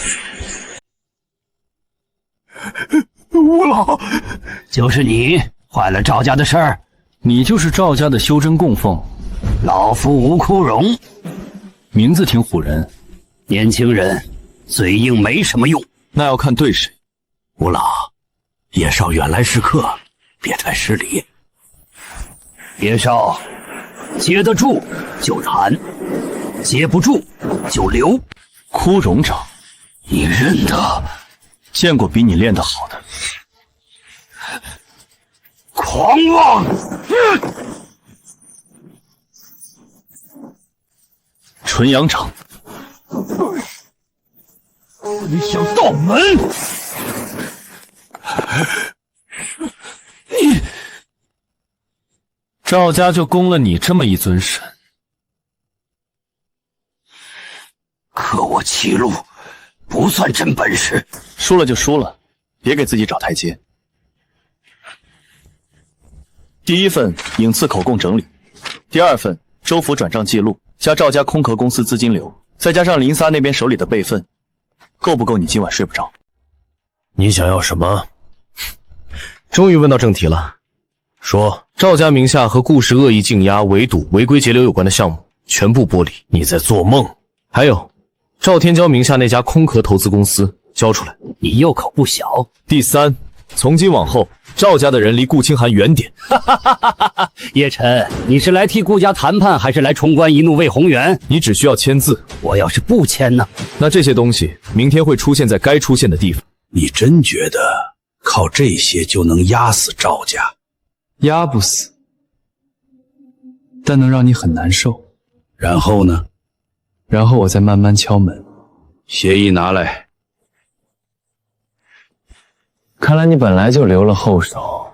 吴老，就是你坏了赵家的事儿。你就是赵家的修真供奉。老夫吴枯荣，名字挺唬人。年轻人，嘴硬没什么用。那要看对谁。吴老，叶少远来是客，别太失礼。叶少，接得住就谈，接不住就留。枯荣掌，你认得？见过比你练得好的。狂妄！纯阳掌。你想盗门？赵家就供了你这么一尊神，克我齐路，不算真本事。输了就输了，别给自己找台阶。第一份影次口供整理，第二份州府转账记录加赵家空壳公司资金流，再加上林撒那边手里的备份，够不够你今晚睡不着？你想要什么？终于问到正题了。说赵家名下和顾氏恶意竞压、围堵、违规截流有关的项目全部剥离。你在做梦。还有赵天骄名下那家空壳投资公司交出来。你诱口不小。第三，从今往后赵家的人离顾清寒远点。叶晨，你是来替顾家谈判，还是来冲冠一怒为红颜？你只需要签字。我要是不签呢？那这些东西明天会出现在该出现的地方。你真觉得靠这些就能压死赵家？压不死，但能让你很难受。然后呢？然后我再慢慢敲门。协议拿来。看来你本来就留了后手。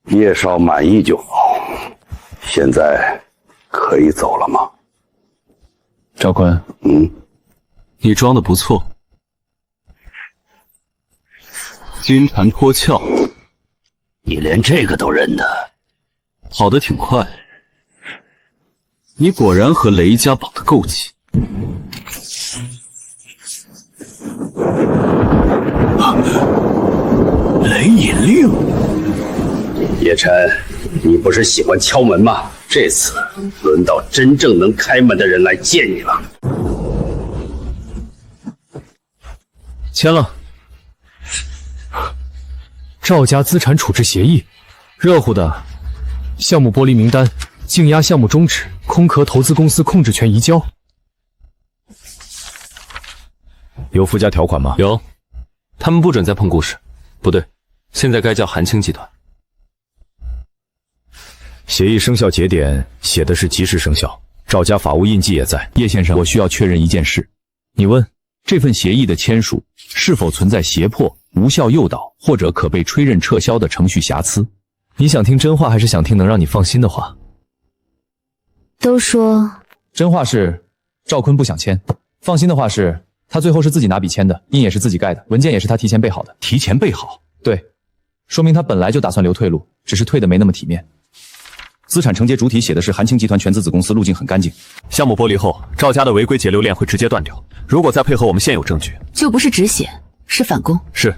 叶少满意就好。现在可以走了吗？赵坤，你装的不错。金蝉脱壳，你连这个都认得，跑得挺快。你果然和雷家绑得够紧。雷引令。叶晨，你不是喜欢敲门吗？这次轮到真正能开门的人来见你了。签了。赵家资产处置协议，热乎的，项目剥离名单，竞压项目终止，空壳投资公司控制权移交。有附加条款吗？有，他们不准再碰顾氏，不对，现在该叫韩青集团。协议生效节点写的是即时生效，赵家法务印记也在。叶先生，我需要确认一件事，你问。这份协议的签署是否存在胁迫、无效诱导或者可被吹认撤销的程序瑕疵？你想听真话还是想听能让你放心的话？都说真话是赵坤不想签，放心的话是他最后是自己拿笔签的，印也是自己盖的，文件也是他提前备好的。提前备好？对，说明他本来就打算留退路，只是退的没那么体面。资产承接主体写的是韩青集团全资子公司，路径很干净。项目剥离后，赵家的违规截流链会直接断掉。如果再配合我们现有证据，就不是止血，是反攻。是，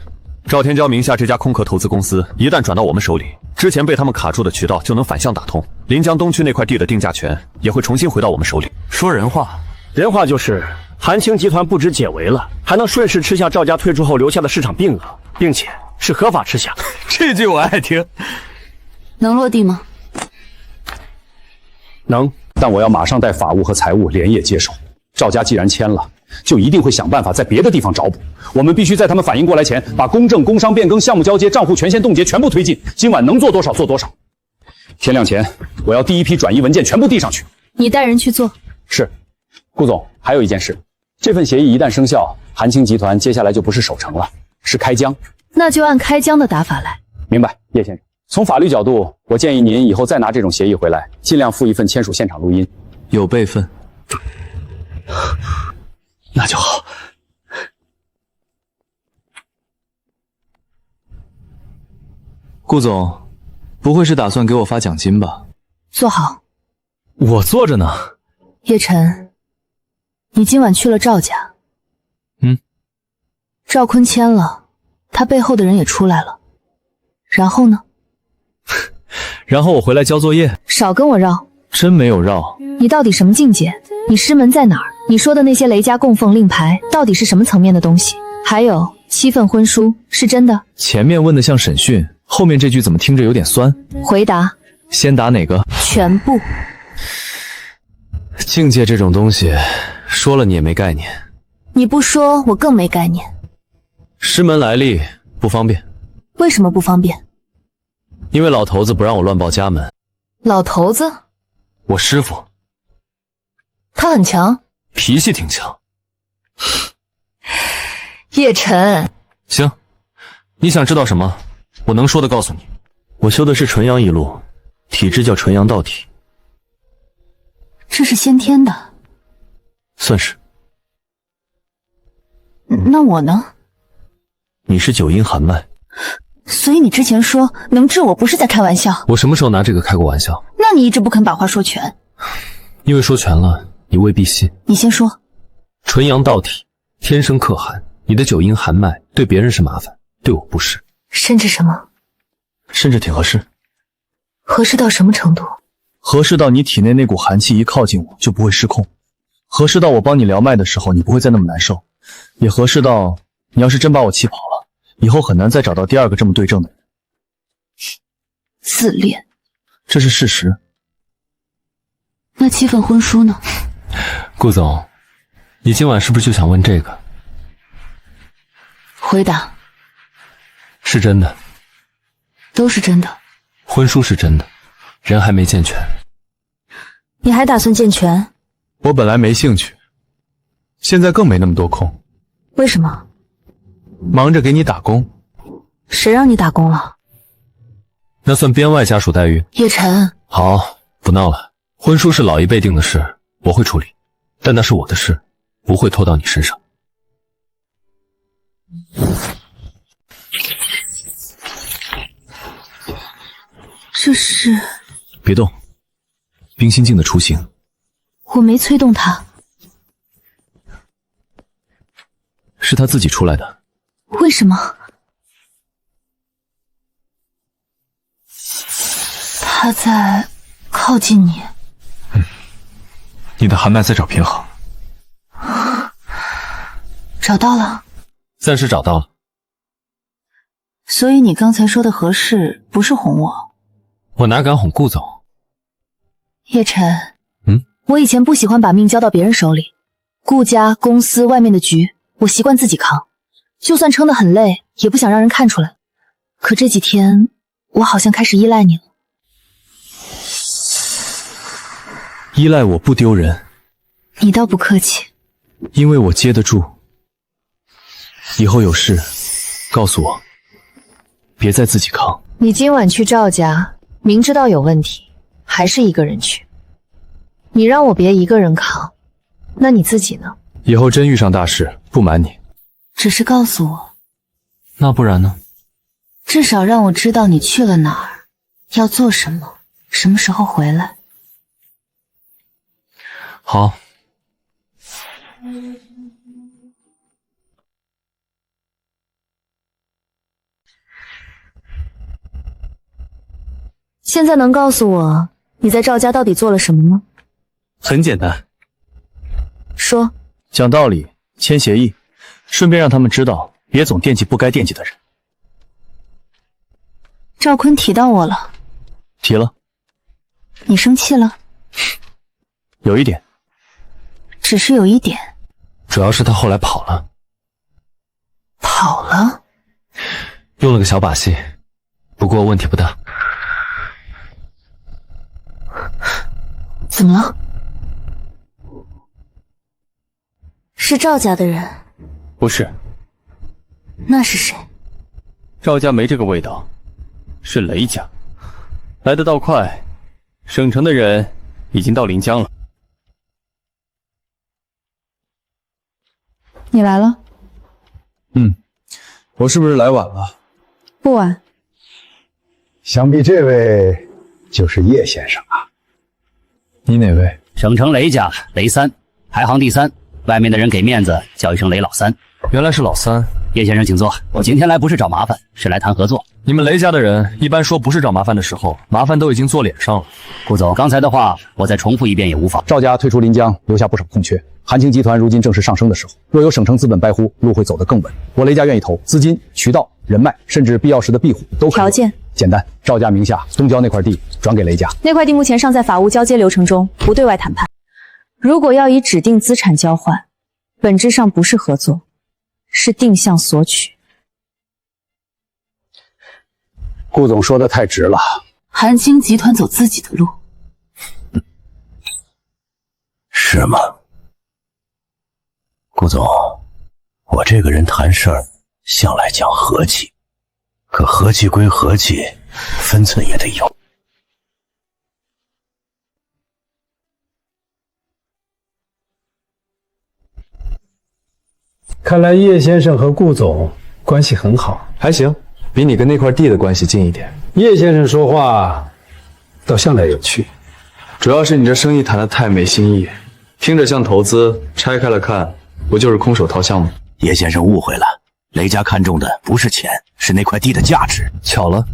赵天骄名下这家空壳投资公司一旦转到我们手里，之前被他们卡住的渠道就能反向打通，临江东区那块地的定价权也会重新回到我们手里。说人话，人话就是韩青集团不止解围了，还能顺势吃下赵家退出后留下的市场并额，并且是合法吃下。这句我爱听。能落地吗？能，但我要马上带法务和财务连夜接手。赵家既然签了，就一定会想办法在别的地方找补。我们必须在他们反应过来前，把公证、工商变更、项目交接、账户权限冻结全部推进。今晚能做多少做多少。天亮前，我要第一批转移文件全部递上去。你带人去做。是，顾总，还有一件事，这份协议一旦生效，韩青集团接下来就不是守城了，是开疆。那就按开疆的打法来。明白，叶先生。从法律角度，我建议您以后再拿这种协议回来，尽量附一份签署现场录音，有备份。那就好。顾总，不会是打算给我发奖金吧？坐好。我坐着呢。叶晨，你今晚去了赵家。赵坤签了，他背后的人也出来了。然后呢？然后我回来交作业。少跟我绕。真没有绕。你到底什么境界？你师门在哪儿？你说的那些雷家供奉令牌到底是什么层面的东西？还有7份婚书是真的？前面问的像审讯，后面这句怎么听着有点酸？回答。先答哪个？全部。境界这种东西，说了你也没概念。你不说我更没概念。师门来历不方便。为什么不方便？因为老头子不让我乱报家门。老头子？我师傅。他很强？脾气挺强。叶晨。行，你想知道什么？我能说的告诉你。我修的是纯阳一路，体质叫纯阳道体。这是先天的。算是。那我呢？你是九阴寒脉，所以你之前说能治我不是在开玩笑。我什么时候拿这个开过玩笑？那你一直不肯把话说全。因为说全了，你未必信。你先说。纯阳道体，天生克寒。你的九阴寒脉对别人是麻烦，对我不是。甚至什么？甚至挺合适。合适到什么程度？合适到你体内那股寒气一靠近我就不会失控，合适到我帮你疗脉的时候你不会再那么难受，也合适到你要是真把我气跑了，以后很难再找到第二个这么对症的人。自恋，这是事实。那7份婚书呢？顾总，你今晚是不是就想问这个？回答。是真的。都是真的。婚书是真的，人还没健全。你还打算健全？我本来没兴趣，现在更没那么多空。为什么？忙着给你打工。谁让你打工了？那算编外家属待遇。叶晨，好，不闹了。婚书是老一辈定的事，我会处理，但那是我的事，不会拖到你身上。这是……别动，冰心镜的雏形。我没催动它。是他自己出来的。为什么？他在靠近你。你的寒脉在找平衡。找到了。暂时找到了。所以你刚才说的合适，不是哄我。我哪敢哄顾总？叶晨，我以前不喜欢把命交到别人手里，顾家、公司外面的局，我习惯自己扛，就算撑得很累，也不想让人看出来。可这几天，我好像开始依赖你了。依赖我不丢人。你倒不客气。因为我接得住。以后有事，告诉我，别再自己扛。你今晚去赵家，明知道有问题，还是一个人去。你让我别一个人扛，那你自己呢？以后真遇上大事，不瞒你。只是告诉我。那不然呢？至少让我知道你去了哪儿，要做什么，什么时候回来。好。现在能告诉我你在赵家到底做了什么吗？很简单。说。讲道理，签协议，顺便让他们知道，别总惦记不该惦记的人。赵坤提到我了。提了。你生气了？有一点。只是有一点。主要是他后来跑了。跑了？用了个小把戏，不过问题不大。怎么了？是赵家的人。不是。那是谁？赵家没这个味道，是雷家。来得倒快，省城的人已经到临江了。你来了。我是不是来晚了？不晚。想必这位就是叶先生啊。你哪位？省城雷家雷三，排行第3，外面的人给面子叫一声雷老三。原来是老三。叶先生请坐，我今天来不是找麻烦，是来谈合作。你们雷家的人一般说不是找麻烦的时候，麻烦都已经坐脸上了。顾总，刚才的话我再重复一遍也无妨。赵家退出临江，留下不少空缺。韩青集团如今正是上升的时候，若有省城资本掰呼，路会走得更稳。我雷家愿意投资金、渠道、人脉，甚至必要时的庇护都可以。条件简单，赵家名下东郊那块地转给雷家。那块地目前尚在法务交接流程中，不对外谈判。如果要以指定资产交换，本质上不是合作，是定向索取。顾总说的太直了。韩青集团走自己的路。是吗？顾总，我这个人谈事儿向来讲和气，可和气归和气，分寸也得有。看来叶先生和顾总关系很好。还行，比你跟那块地的关系近一点。叶先生说话倒向来有趣，主要是你这生意谈得太没新意，听着像投资，拆开了看，不就是空手套项吗？叶先生误会了，雷家看中的不是钱，是那块地的价值。巧了，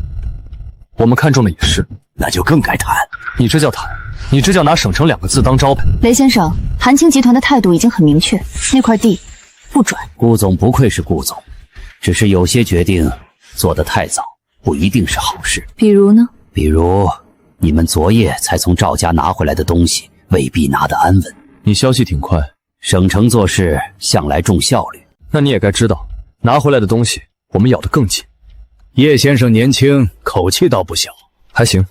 我们看中的也是，那就更该谈。你这叫谈，你这叫拿省城2个字当招牌。雷先生，韩青集团的态度已经很明确，那块地不准。顾总不愧是顾总，只是有些决定做得太早，不一定是好事。比如呢？比如你们昨夜才从赵家拿回来的东西，未必拿得安稳。你消息挺快，省城做事向来重效率。那你也该知道，拿回来的东西我们咬得更紧。叶先生年轻，口气倒不小，还行，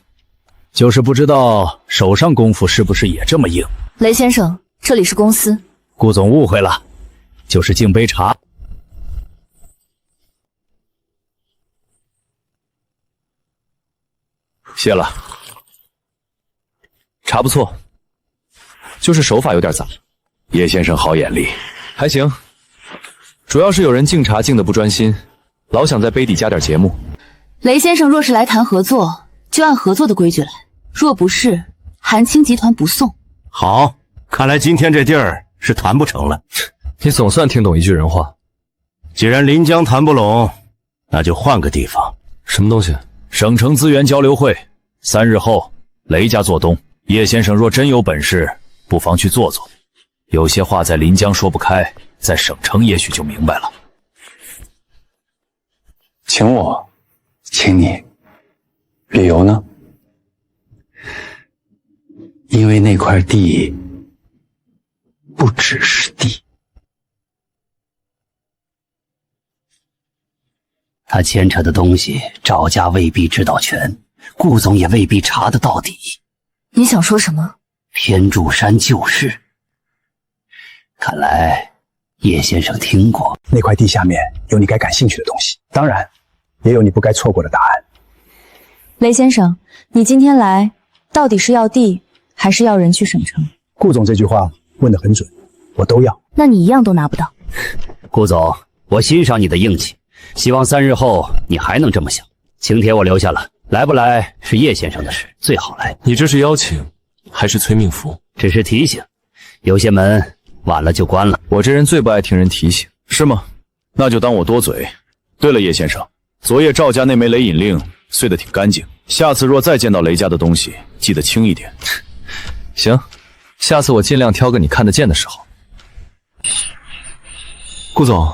就是不知道手上功夫是不是也这么硬。雷先生，这里是公司。顾总误会了，就是敬杯茶。谢了。茶不错，就是手法有点杂。叶先生好眼力。还行，主要是有人敬茶敬得不专心，老想在杯底加点节目。雷先生若是来谈合作，就按合作的规矩来，若不是，韩青集团不送。好，看来今天这地儿是谈不成了。你总算听懂一句人话。既然临江谈不拢，那就换个地方。什么东西？省城资源交流会，3日后雷家做东。叶先生若真有本事，不妨去做做。有些话在临江说不开，在省城也许就明白了。请我，请你，理由呢？因为那块地不只是地，他牵扯的东西，赵家未必知道全，顾总也未必查得到底。你想说什么？天柱山旧事，看来叶先生听过。那块地下面有你该感兴趣的东西，当然也有你不该错过的答案。雷先生，你今天来到底是要地还是要人去省城？顾总这句话问得很准，我都要。那你一样都拿不到。顾总，我欣赏你的硬气，希望3日后你还能这么想。请帖我留下了，来不来是叶先生的事，最好来。你这是邀请还是催命符？只是提醒，有些门晚了就关了。我这人最不爱听人提醒。是吗？那就当我多嘴。对了，叶先生，昨夜赵家那枚雷引令碎得挺干净，下次若再见到雷家的东西，记得轻一点。行，下次我尽量挑个你看得见的时候。顾总，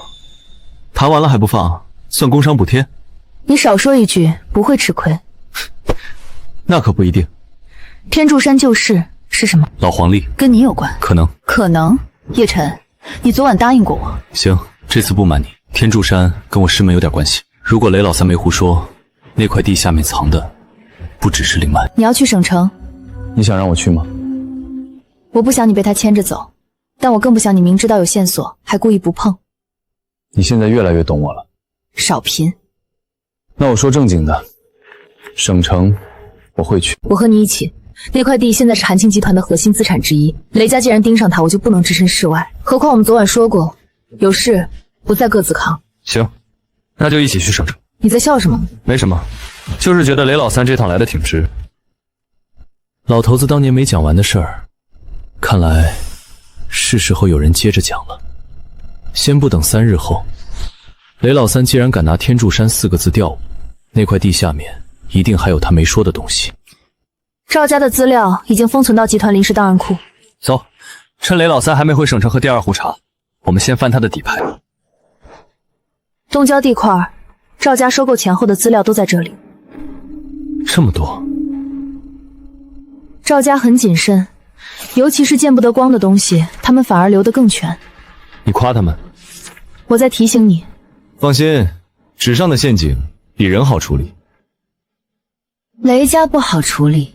谈完了还不放，算工伤补贴？你少说一句，不会吃亏。那可不一定。天柱山旧事是什么？老黄历跟你有关？可能。可能？叶晨，你昨晚答应过我。行，这次不瞒你，天柱山跟我师门有点关系。如果雷老三没胡说，那块地下面藏的不只是灵脉。你要去省城？你想让我去吗？我不想你被他牵着走，但我更不想你明知道有线索还故意不碰。你现在越来越懂我了。少贫。那我说正经的，省城我会去。我和你一起。那块地现在是韩青集团的核心资产之一，雷家既然盯上它，我就不能置身事外。何况我们昨晚说过，有事不再各自扛。行，那就一起去省城。你在笑什么？没什么，就是觉得雷老三这趟来的挺值。老头子当年没讲完的事儿，看来是时候有人接着讲了。先不等3日后，雷老三既然敢拿天柱山4个字吊我，那块地下面一定还有他没说的东西。赵家的资料已经封存到集团临时档案库。走，趁雷老三还没回省城喝第2壶茶，我们先翻他的底牌。东郊地块，赵家收购前后的资料都在这里。这么多。赵家很谨慎，尤其是见不得光的东西，他们反而留得更全。你夸他们？我在提醒你。放心，纸上的陷阱比人好处理。雷家不好处理，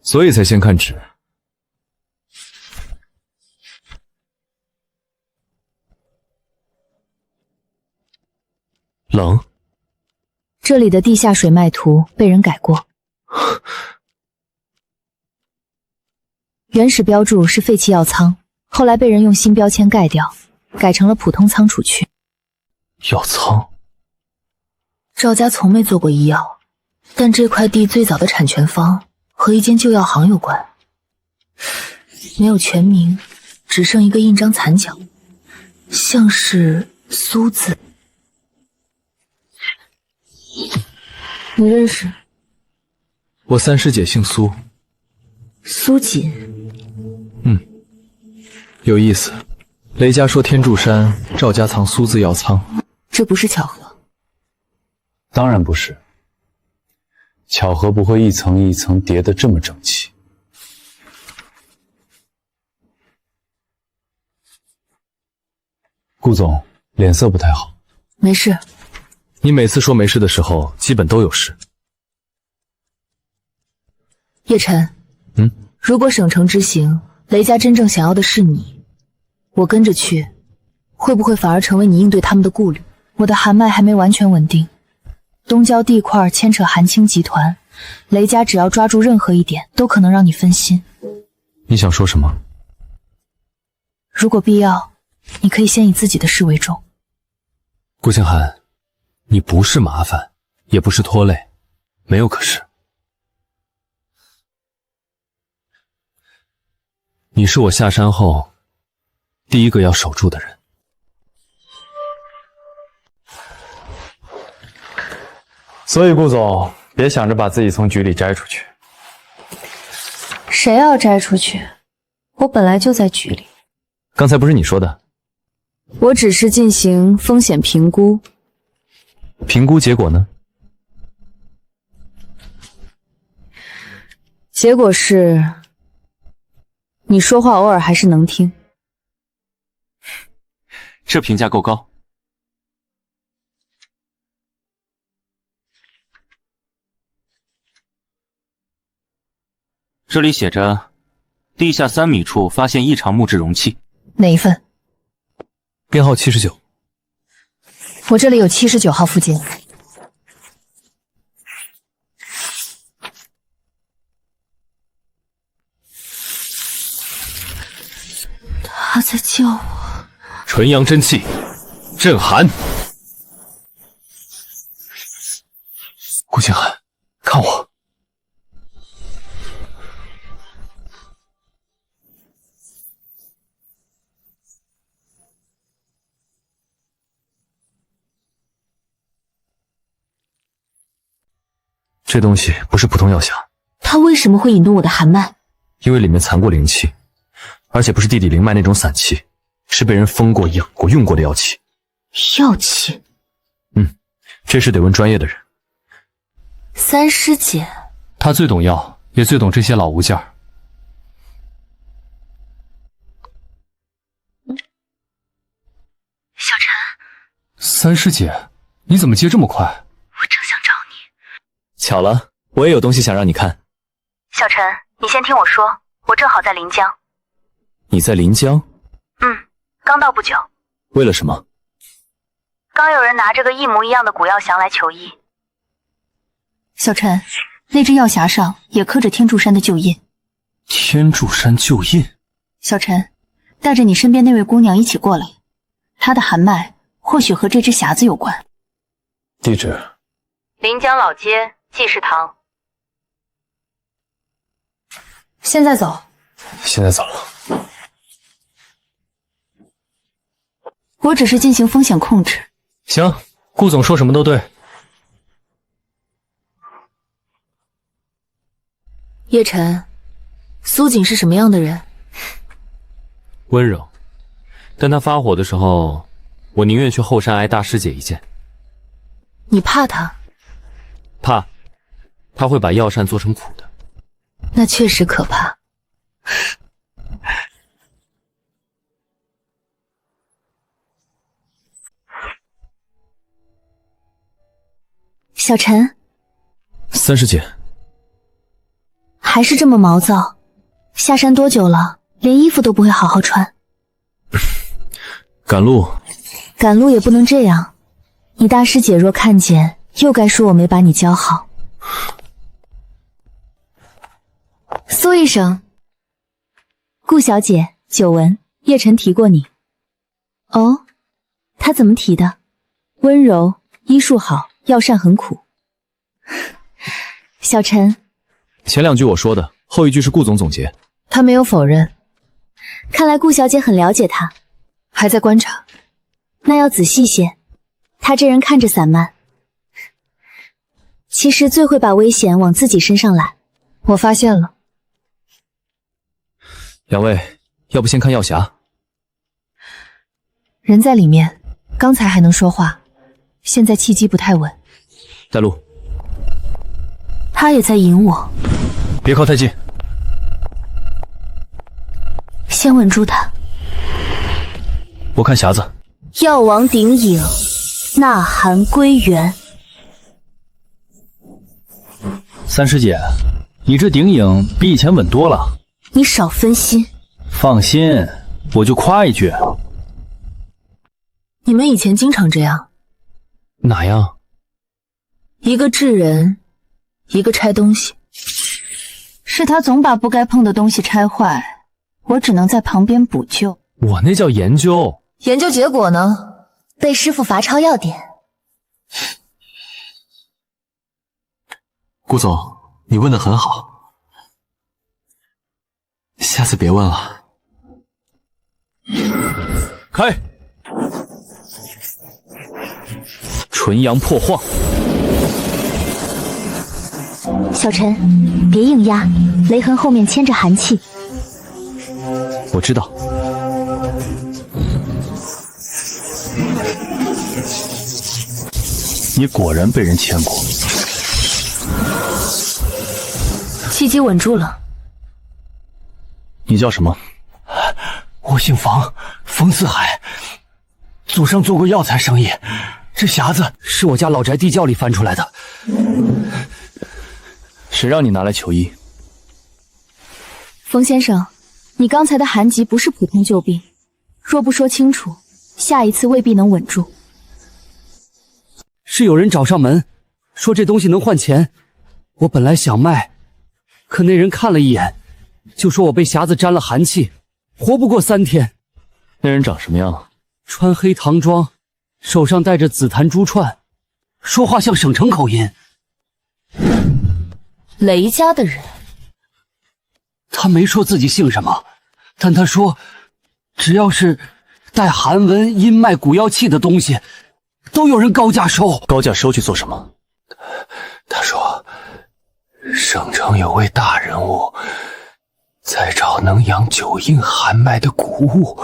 所以才先看纸。冷。这里的地下水脉图被人改过，原始标注是废弃药仓，后来被人用新标签盖掉。改成了普通仓储区。药仓？赵家从没做过医药，但这块地最早的产权方和一间旧药行有关。没有全名，只剩一个印章残角，像是苏字。你认识？我三师姐姓苏。苏锦。有意思。雷家说天柱山赵家藏苏字药仓，这不是巧合。当然不是，巧合不会一层一层叠得这么整齐。顾总脸色不太好。没事。你每次说没事的时候，基本都有事。叶晨，如果省城之行，雷家真正想要的是你，我跟着去，会不会反而成为你应对他们的顾虑？我的寒脉还没完全稳定，东郊地块牵扯韩青集团，雷家只要抓住任何一点，都可能让你分心。你想说什么？如果必要，你可以先以自己的事为重。顾清寒，你不是麻烦，也不是拖累，没有可是。你是我下山后第一个要守住的人。所以顾总，别想着把自己从局里摘出去。谁要摘出去？我本来就在局里。刚才不是你说的？我只是进行风险评估。评估结果呢？结果是，你说话偶尔还是能听。这评价够高。这里写着，地下3米处发现异常木质容器。哪一份？编号79。我这里有79号附件。他在叫我。纯阳真气，镇寒。顾清寒，看我。这东西不是普通药匣，它为什么会引动我的寒脉？因为里面藏过灵气，而且不是地底灵脉那种散气，是被人封过、养过、用过的药气。药气？这事得问专业的人。三师姐，她最懂药，也最懂这些老物件儿。小陈，三师姐，你怎么接这么快？我正想找你。巧了，我也有东西想让你看。小陈，你先听我说，我正好在临江。你在临江？刚到不久。为了什么？刚有人拿着个一模一样的古药匣来求医。小陈，那只药匣上也刻着天柱山的旧印。天柱山旧印？小陈，带着你身边那位姑娘一起过来，她的寒脉或许和这只匣子有关。地址：临江老街济世堂。现在走。现在走了。我只是进行风险控制。行，顾总说什么都对。叶晨，苏锦是什么样的人？温柔，但他发火的时候，我宁愿去后山挨大师姐一剑。你怕他？怕，他会把药膳做成苦的。那确实可怕。小陈，三师姐，还是这么毛躁？下山多久了，连衣服都不会好好穿？赶路。赶路也不能这样，你大师姐若看见，又该说我没把你教好。苏医生，顾小姐，久闻，叶晨提过你。哦，他怎么提的？温柔，医术好，药膳很苦。小陈，前2句我说的，后1句是顾总总结。他没有否认，看来顾小姐很了解他，还在观察。那要仔细些。他这人看着散漫，其实最会把危险往自己身上揽。我发现了。2位，要不先看药匣？人在里面，刚才还能说话，现在气机不太稳。带路。他也在引我，别靠太近。先稳住他。我看匣子。药王鼎饮，呐寒归元。三师姐，你这鼎饮比以前稳多了。你少分心。放心，我就夸一句。你们以前经常这样。哪样？一个治人，一个拆东西。是他总把不该碰的东西拆坏，我只能在旁边补救。我那叫研究。研究结果呢？被师傅罚抄要点。顾总，你问得很好，下次别问了。开！纯阳破晃。小陈，别硬压，雷痕后面牵着寒气。我知道。你果然被人牵过。气机稳住了。你叫什么？我姓房，冯四海，祖上做过药材生意。这匣子是我家老宅地窖里翻出来的。谁让你拿来求医？冯先生，你刚才的寒疾不是普通旧病，若不说清楚，下一次未必能稳住。是有人找上门，说这东西能换钱。我本来想卖，可那人看了一眼，就说我被匣子沾了寒气，活不过3天。那人长什么样？穿黑唐装，手上戴着紫檀珠串，说话像省城口音。雷家的人。他没说自己姓什么，但他说只要是带寒纹、阴脉、蛊药气的东西，都有人高价收。高价收去做什么？他说省城有位大人物在找能养9阴寒脉的谷物。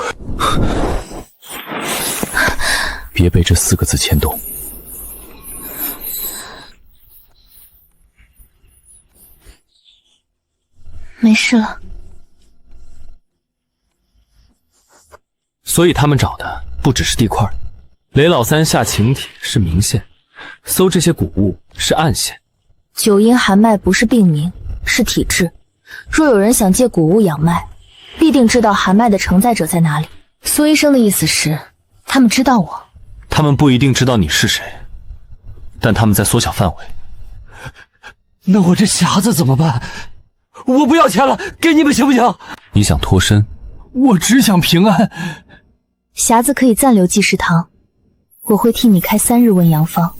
别被这4个字牵动。没事了。所以他们找的不只是地块，雷老三下请帖是明线，搜这些谷物是暗线。9阴寒脉不是病名，是体质。若有人想借谷物养脉，必定知道寒脉的承载者在哪里。苏医生的意思是，他们知道我。他们不一定知道你是谁，但他们在缩小范围。那我这匣子怎么办？我不要钱了，给你们行不行？你想脱身？我只想平安。匣子可以暂留济世堂，我会替你开3日温阳方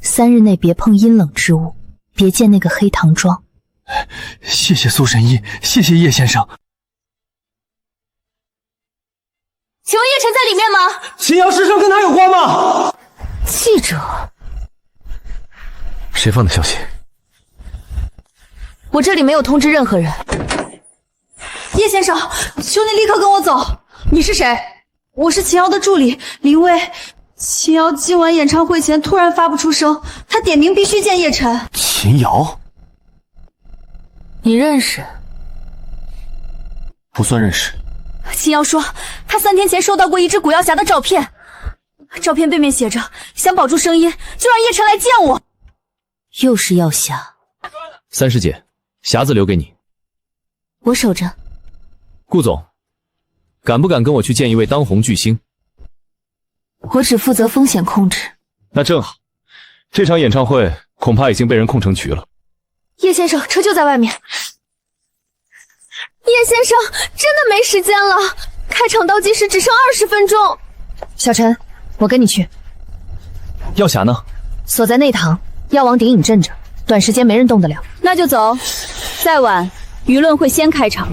，3日内别碰阴冷之物，别见那个黑唐庄。谢谢苏神医，谢谢叶先生。请问叶晨在里面吗？秦瑶师生跟他有关吗？记者。谁放的消息？我这里没有通知任何人。叶先生，求你立刻跟我走。你是谁？我是秦瑶的助理林薇。秦瑶今晚演唱会前突然发不出声，他点名必须见叶晨。秦瑶？你认识？不算认识。秦瑶说，他3天前收到过一只古药匣的照片，照片背面写着想保住声音，就让叶晨来见我。又是药匣。三师姐，匣子留给你，我守着。顾总，敢不敢跟我去见一位当红巨星？我只负责风险控制。那正好，这场演唱会恐怕已经被人控成局了。叶先生，车就在外面。叶先生，真的没时间了，开场倒计时只剩20分钟。小陈，我跟你去。药匣呢？锁在内堂，要往顶引镇着，短时间没人动得了。那就走，再晚舆论会先开场。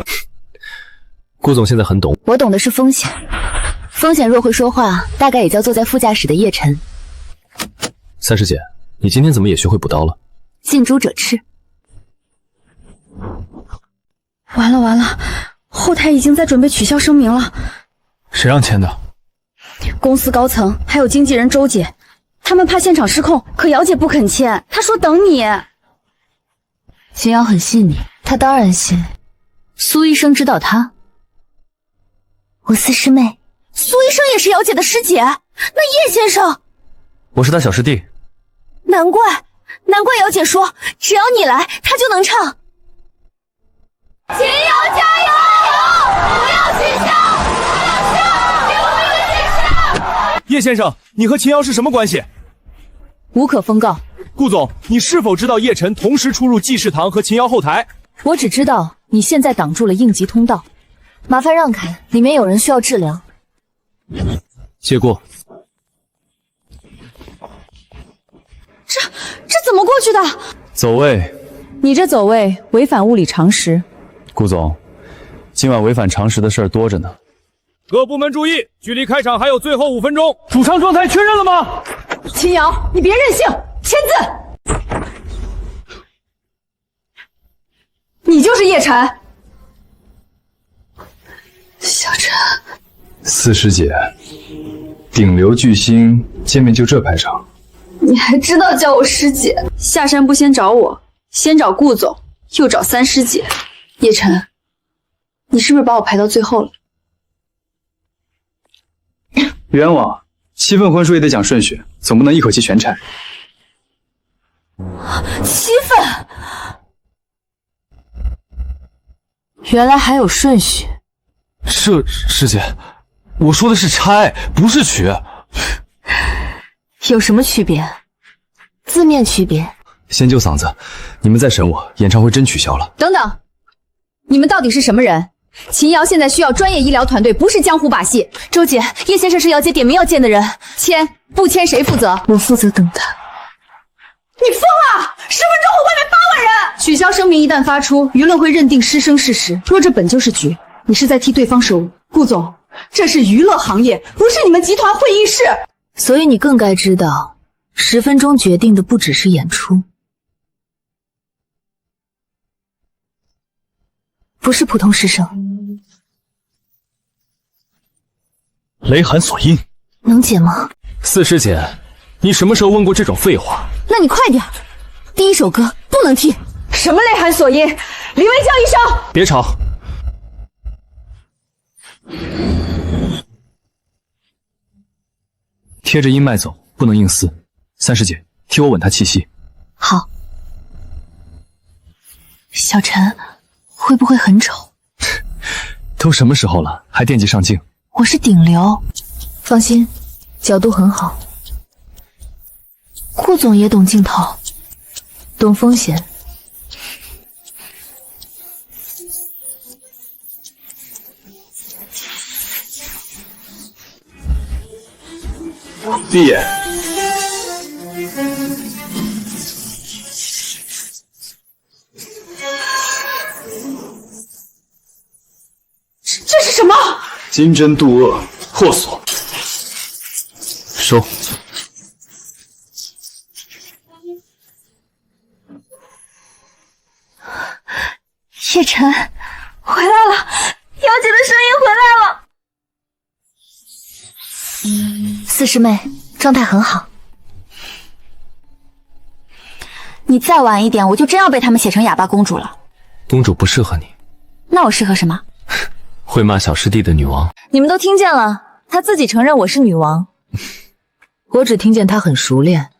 顾总现在很懂，我懂的是风险，风险若会说话，大概也叫坐在副驾驶的叶晨。三师姐，你今天怎么也学会补刀了？近朱者赤。完了完了，后台已经在准备取消声明了。谁让签的？公司高层还有经纪人周姐，他们怕现场失控，可姚姐不肯签，她说等你。秦瑶很信你，他当然信。苏医生知道他，我四师妹。苏医生也是姚姐的师姐，那叶先生，我是他小师弟。难怪姚姐说只要你来，他就能唱。秦瑶加油！不要取消！叶先生，你和秦瑶是什么关系？无可封告。顾总，你是否知道叶晨同时出入济世堂和秦瑶后台？我只知道你现在挡住了应急通道，麻烦让开，里面有人需要治疗。谢过。这怎么过去的？走位。你这走位违反物理常识。顾总，今晚违反常识的事儿多着呢。各部门注意，距离开场还有最后5分钟。主唱状态确认了吗？秦瑶，你别任性，签字。你就是叶晨。小陈，四师姐，顶流巨星见面就这排场，你还知道叫我师姐？下山不先找我，先找顾总，又找三师姐。叶晨，你是不是把我排到最后了？冤枉，7份婚书也得讲顺序，总不能一口气全拆。7份，原来还有顺序。师姐，我说的是拆，不是娶。有什么区别？字面区别。先救嗓子，你们再审我，演唱会真取消了。等等，你们到底是什么人？秦瑶现在需要专业医疗团队，不是江湖把戏。周姐，叶先生是姚姐点名要见的人，签不签谁负责？我负责等他。你疯了！10分钟后外面8万人，取消声明一旦发出，舆论会认定失声事实。若这本就是局，你是在替对方手。顾总，这是娱乐行业，不是你们集团会议室。所以你更该知道，10分钟决定的不只是演出，不是普通师生。雷寒锁印，能解吗？四师姐，你什么时候问过这种废话？那你快点，第一首歌不能听。什么雷寒锁印？李维叫一声。别吵。贴着阴脉走，不能硬撕。三师姐，替我稳他气息。好。小陈，会不会很丑？都什么时候了，还惦记上镜？我是顶流，放心，角度很好。顾总也懂镜头，懂风险。闭眼。这是什么？金针渡厄，破锁。收。叶晨，回来了，姚姐的声音回来了。四师妹状态很好，你再晚一点，我就真要被他们写成哑巴公主了。公主不适合你，那我适合什么？会骂小师弟的女王。你们都听见了，她自己承认我是女王。我只听见她很熟练，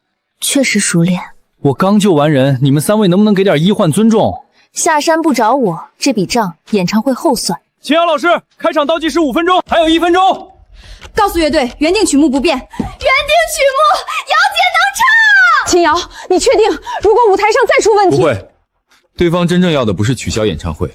确实熟练。我刚救完人，你们3位能不能给点医患尊重？下山不找我，这笔账演唱会后算。秦瑶老师，开场倒计时5分钟，还有1分钟。告诉乐队，原定曲目不变。原定曲目，姚姐能唱。秦瑶，你确定？如果舞台上再出问题，不会。对方真正要的不是取消演唱会，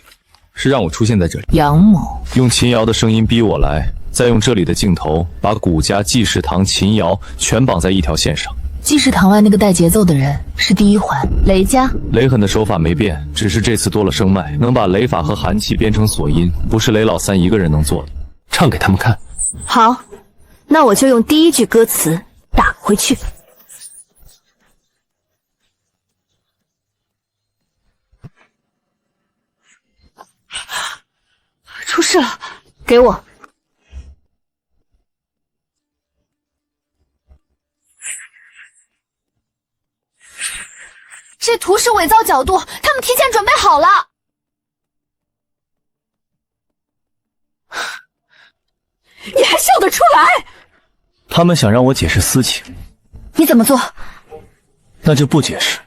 是让我出现在这里。杨某用秦瑶的声音逼我来，再用这里的镜头把顾家、季世堂、秦瑶全绑在一条线上。季世堂外那个带节奏的人是第一环，雷家。雷狠的手法没变，只是这次多了声脉，能把雷法和寒气编成锁音，不是雷老三一个人能做的。唱给他们看。好，那我就用第一句歌词打回去。出事了，给我。这图是伪造角度，他们提前准备好了。你还笑得出来？他们想让我解释私情，你怎么做？那就不解释。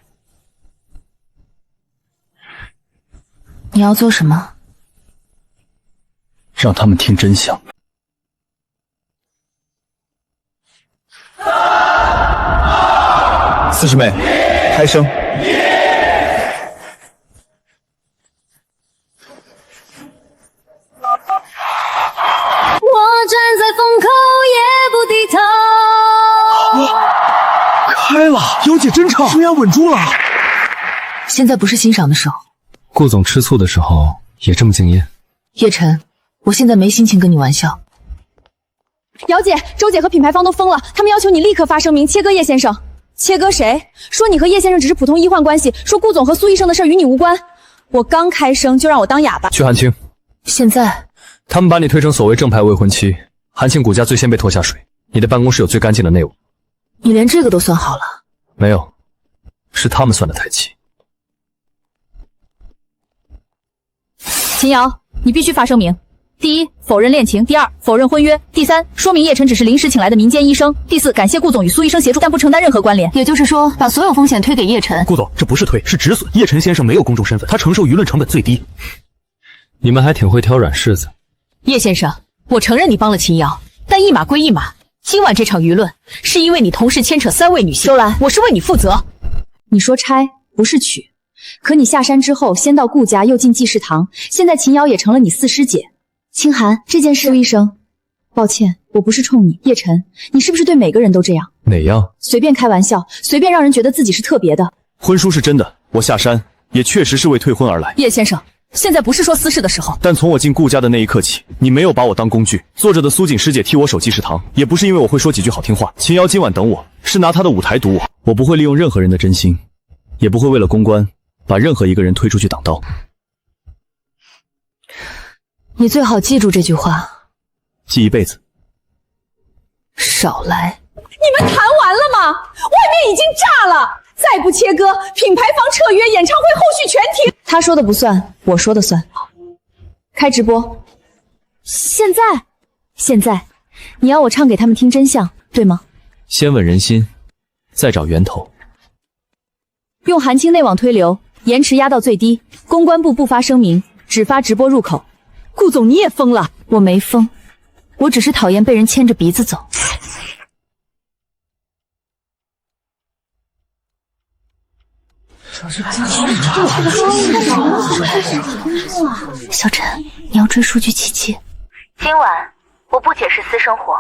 你要做什么？让他们听真相。四师妹，开声。我站在风口也不低头。开了，姚姐真唱，声音稳住了。现在不是欣赏的时候。顾总吃醋的时候也这么敬业。叶晨，我现在没心情跟你玩笑。姚姐、周姐和品牌方都疯了，他们要求你立刻发声明切割叶先生。切割谁？说你和叶先生只是普通医患关系，说顾总和苏医生的事与你无关。我刚开声就让我当哑巴。去韩青。现在他们把你推成所谓正牌未婚妻，韩庆顾家最先被拖下水。你的办公室有最干净的内务。你连这个都算好了？没有，是他们算的太齐。秦瑶，你必须发声明：第一，否认恋情；第二，否认婚约；第三，说明叶晨只是临时请来的民间医生；第四，感谢顾总与苏医生协助，但不承担任何关联。也就是说，把所有风险推给叶晨。顾总，这不是推，是止损。叶晨先生没有公众身份，他承受舆论成本最低。你们还挺会挑软柿子。叶先生，我承认你帮了秦瑶，但一码归一码。今晚这场舆论是因为你同时牵扯3位女性，周兰，我是为你负责。你说拆不是娶，可你下山之后先到顾家，又进济世堂，现在秦瑶也成了你四师姐。清寒，这件事，苏医生，抱歉，我不是冲你。叶晨，你是不是对每个人都这样？哪样？随便开玩笑，随便让人觉得自己是特别的。婚书是真的，我下山也确实是为退婚而来。叶先生，现在不是说私事的时候。但从我进顾家的那一刻起，你没有把我当工具。坐着的苏锦师姐替我守济世堂，也不是因为我会说几句好听话。秦瑶今晚等我，是拿她的舞台堵我。我不会利用任何人的真心，也不会为了公关把任何一个人推出去挡刀。你最好记住这句话，记一辈子。少来！你们谈完了吗？外面已经炸了，再不切割，品牌方撤约，演唱会后续全停。他说的不算，我说的算。开直播。现在，你要我唱给他们听真相，对吗？先稳人心，再找源头。用韩青内网推流，延迟压到最低。公关部不发声明，只发直播入口。顾总，你也疯了？我没疯，我只是讨厌被人牵着鼻子走。小陈，你要追数据77。今晚我不解释私生活。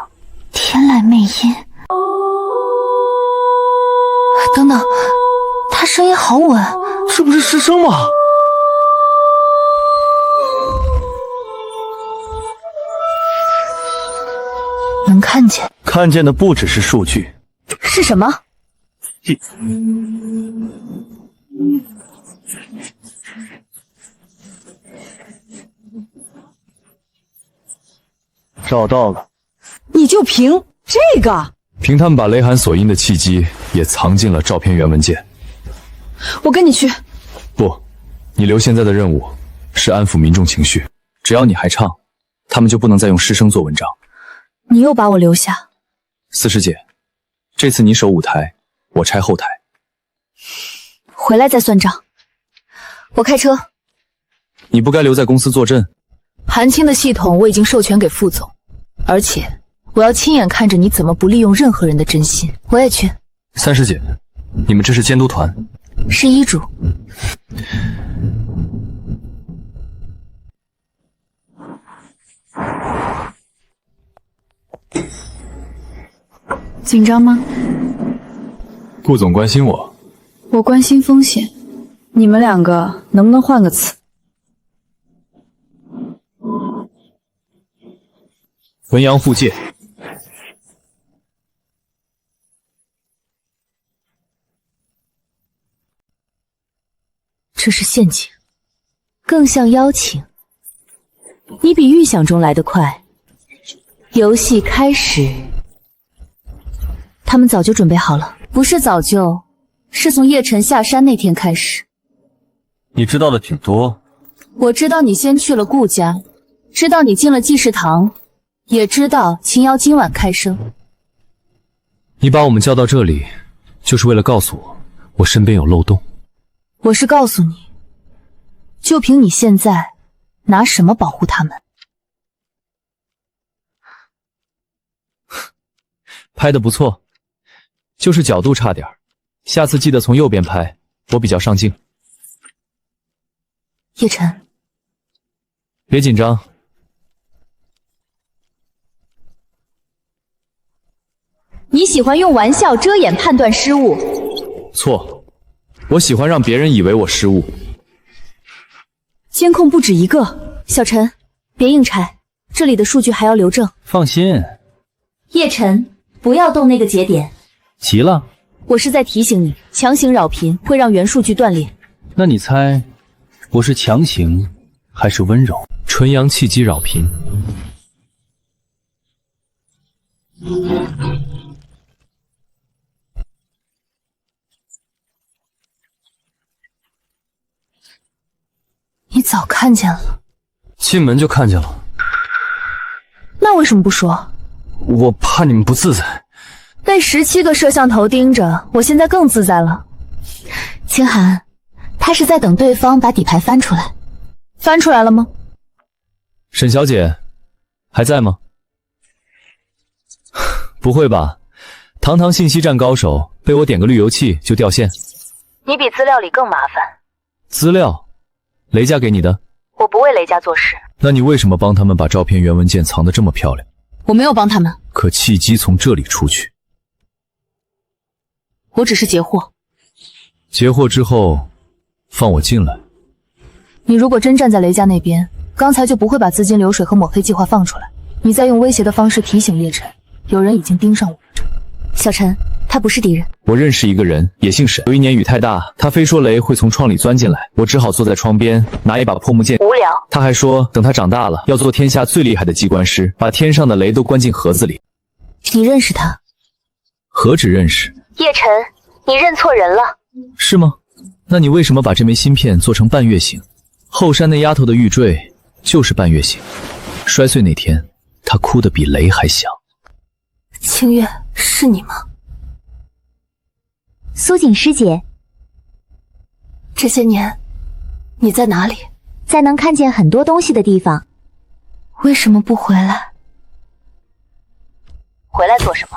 天籁魅音。等等，他声音好稳，这不是师生吗？能看见，看见的不只是数据，是什么？找到了。你就凭这个？凭他们把雷寒锁音的契机也藏进了照片原文件。我跟你去。不，你留现在的任务是安抚民众情绪。只要你还唱，他们就不能再用师生做文章。你又把我留下。四师姐，这次你守舞台，我拆后台。回来再算账。我开车。你不该留在公司坐镇。韩青的系统我已经授权给副总，而且我要亲眼看着你怎么不利用任何人的真心。我也去。三师姐，你们这是监督团？是医嘱。紧张吗？顾总关心我，我关心风险。你们两个能不能换个词？汾阳护戒。这是陷阱，更像邀请。你比预想中来得快。游戏开始。他们早就准备好了，不是早就，是从叶晨下山那天开始。你知道的挺多。我知道你先去了顾家，知道你进了济世堂，也知道秦瑶今晚开声。你把我们叫到这里，就是为了告诉我身边有漏洞。我是告诉你，就凭你现在，拿什么保护他们？拍得不错，就是角度差点，下次记得从右边拍，我比较上镜。叶晨，别紧张。你喜欢用玩笑遮掩判断失误。错，我喜欢让别人以为我失误。监控不止一个，小陈，别硬拆，这里的数据还要留证。放心。叶晨，不要动那个节点。急了？我是在提醒你，强行扰频会让原数据断裂。那你猜，我是强行还是温柔？纯阳气机扰频。你早看见了，进门就看见了。那为什么不说？我怕你们不自在。被17个摄像头盯着，我现在更自在了。清寒，他是在等对方把底牌翻出来。翻出来了吗？沈小姐，还在吗？不会吧，堂堂信息战高手，被我点个路由器就掉线？你比资料里更麻烦。资料？雷家给你的？我不为雷家做事。那你为什么帮他们把照片原文件藏得这么漂亮？我没有帮他们。可契机从这里出去。我只是截获。截获之后，放我进来。你如果真站在雷家那边，刚才就不会把资金流水和抹黑计划放出来。你在用威胁的方式提醒叶晨，有人已经盯上我们。小陈，他不是敌人。我认识一个人，也姓沈。有一年雨太大，他非说雷会从窗里钻进来，我只好坐在窗边拿一把破木剑。无聊。他还说等他长大了要做天下最厉害的机关师，把天上的雷都关进盒子里。你认识他？何止认识？叶晨，你认错人了。是吗？那你为什么把这枚芯片做成半月形？后山那丫头的玉坠就是半月形，摔碎那天她哭得比雷还响。清月，是你吗？苏锦师姐，这些年你在哪里？在能看见很多东西的地方。为什么不回来？回来做什么？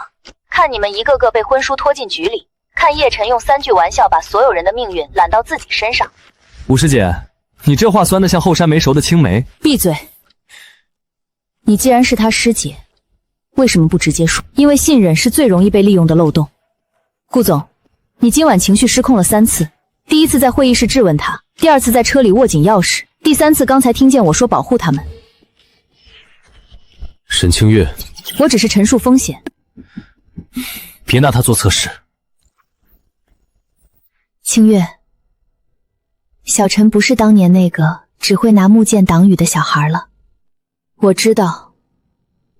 看你们一个个被婚书拖进局里，看叶晨用3句玩笑把所有人的命运揽到自己身上。五师姐，你这话酸得像后山没熟的青梅。闭嘴！你既然是他师姐，为什么不直接说？因为信任是最容易被利用的漏洞。顾总，你今晚情绪失控了3次，第一次在会议室质问他，第二次在车里握紧钥匙，第三次刚才听见我说保护他们。沈清月，我只是陈述风险。别拿他做测试。清月，小陈不是当年那个只会拿木剑挡雨的小孩了。我知道，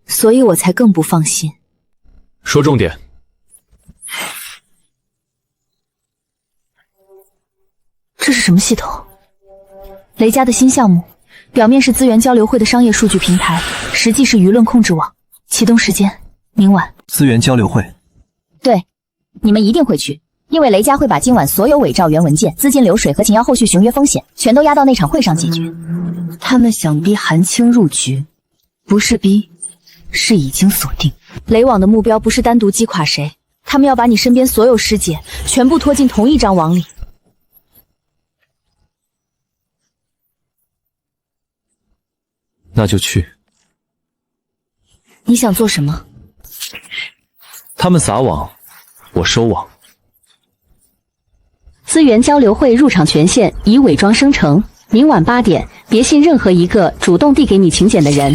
所以我才更不放心。说重点。这是什么系统？雷家的新项目，表面是资源交流会的商业数据平台，实际是舆论控制网。启动时间：明晚。资源交流会。对，你们一定会去，因为雷家会把今晚所有伪造原文件、资金流水和秦瑶后续寻约风险，全都压到那场会上解决。他们想逼韩青入局，不是逼，是已经锁定。雷网的目标不是单独击垮谁，他们要把你身边所有师姐全部拖进同一张网里。那就去。你想做什么？他们撒网，我收网。资源交流会入场权限已伪装生成，明晚8点，别信任何一个主动递给你请柬的人。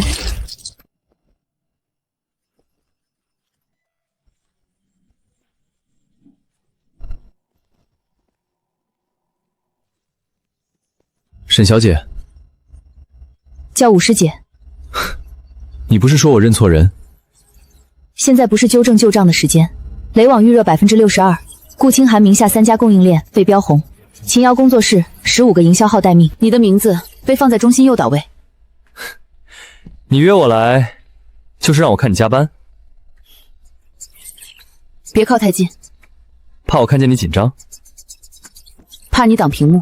沈小姐，叫武师姐。你不是说我认错人？现在不是纠正旧账的时间。雷网预热62%，顾清寒名下3家供应链被标红，秦瑶工作室15个营销号待命，你的名字被放在中心诱导位。你约我来，就是让我看你加班？别靠太近，怕我看见你紧张？怕你挡屏幕。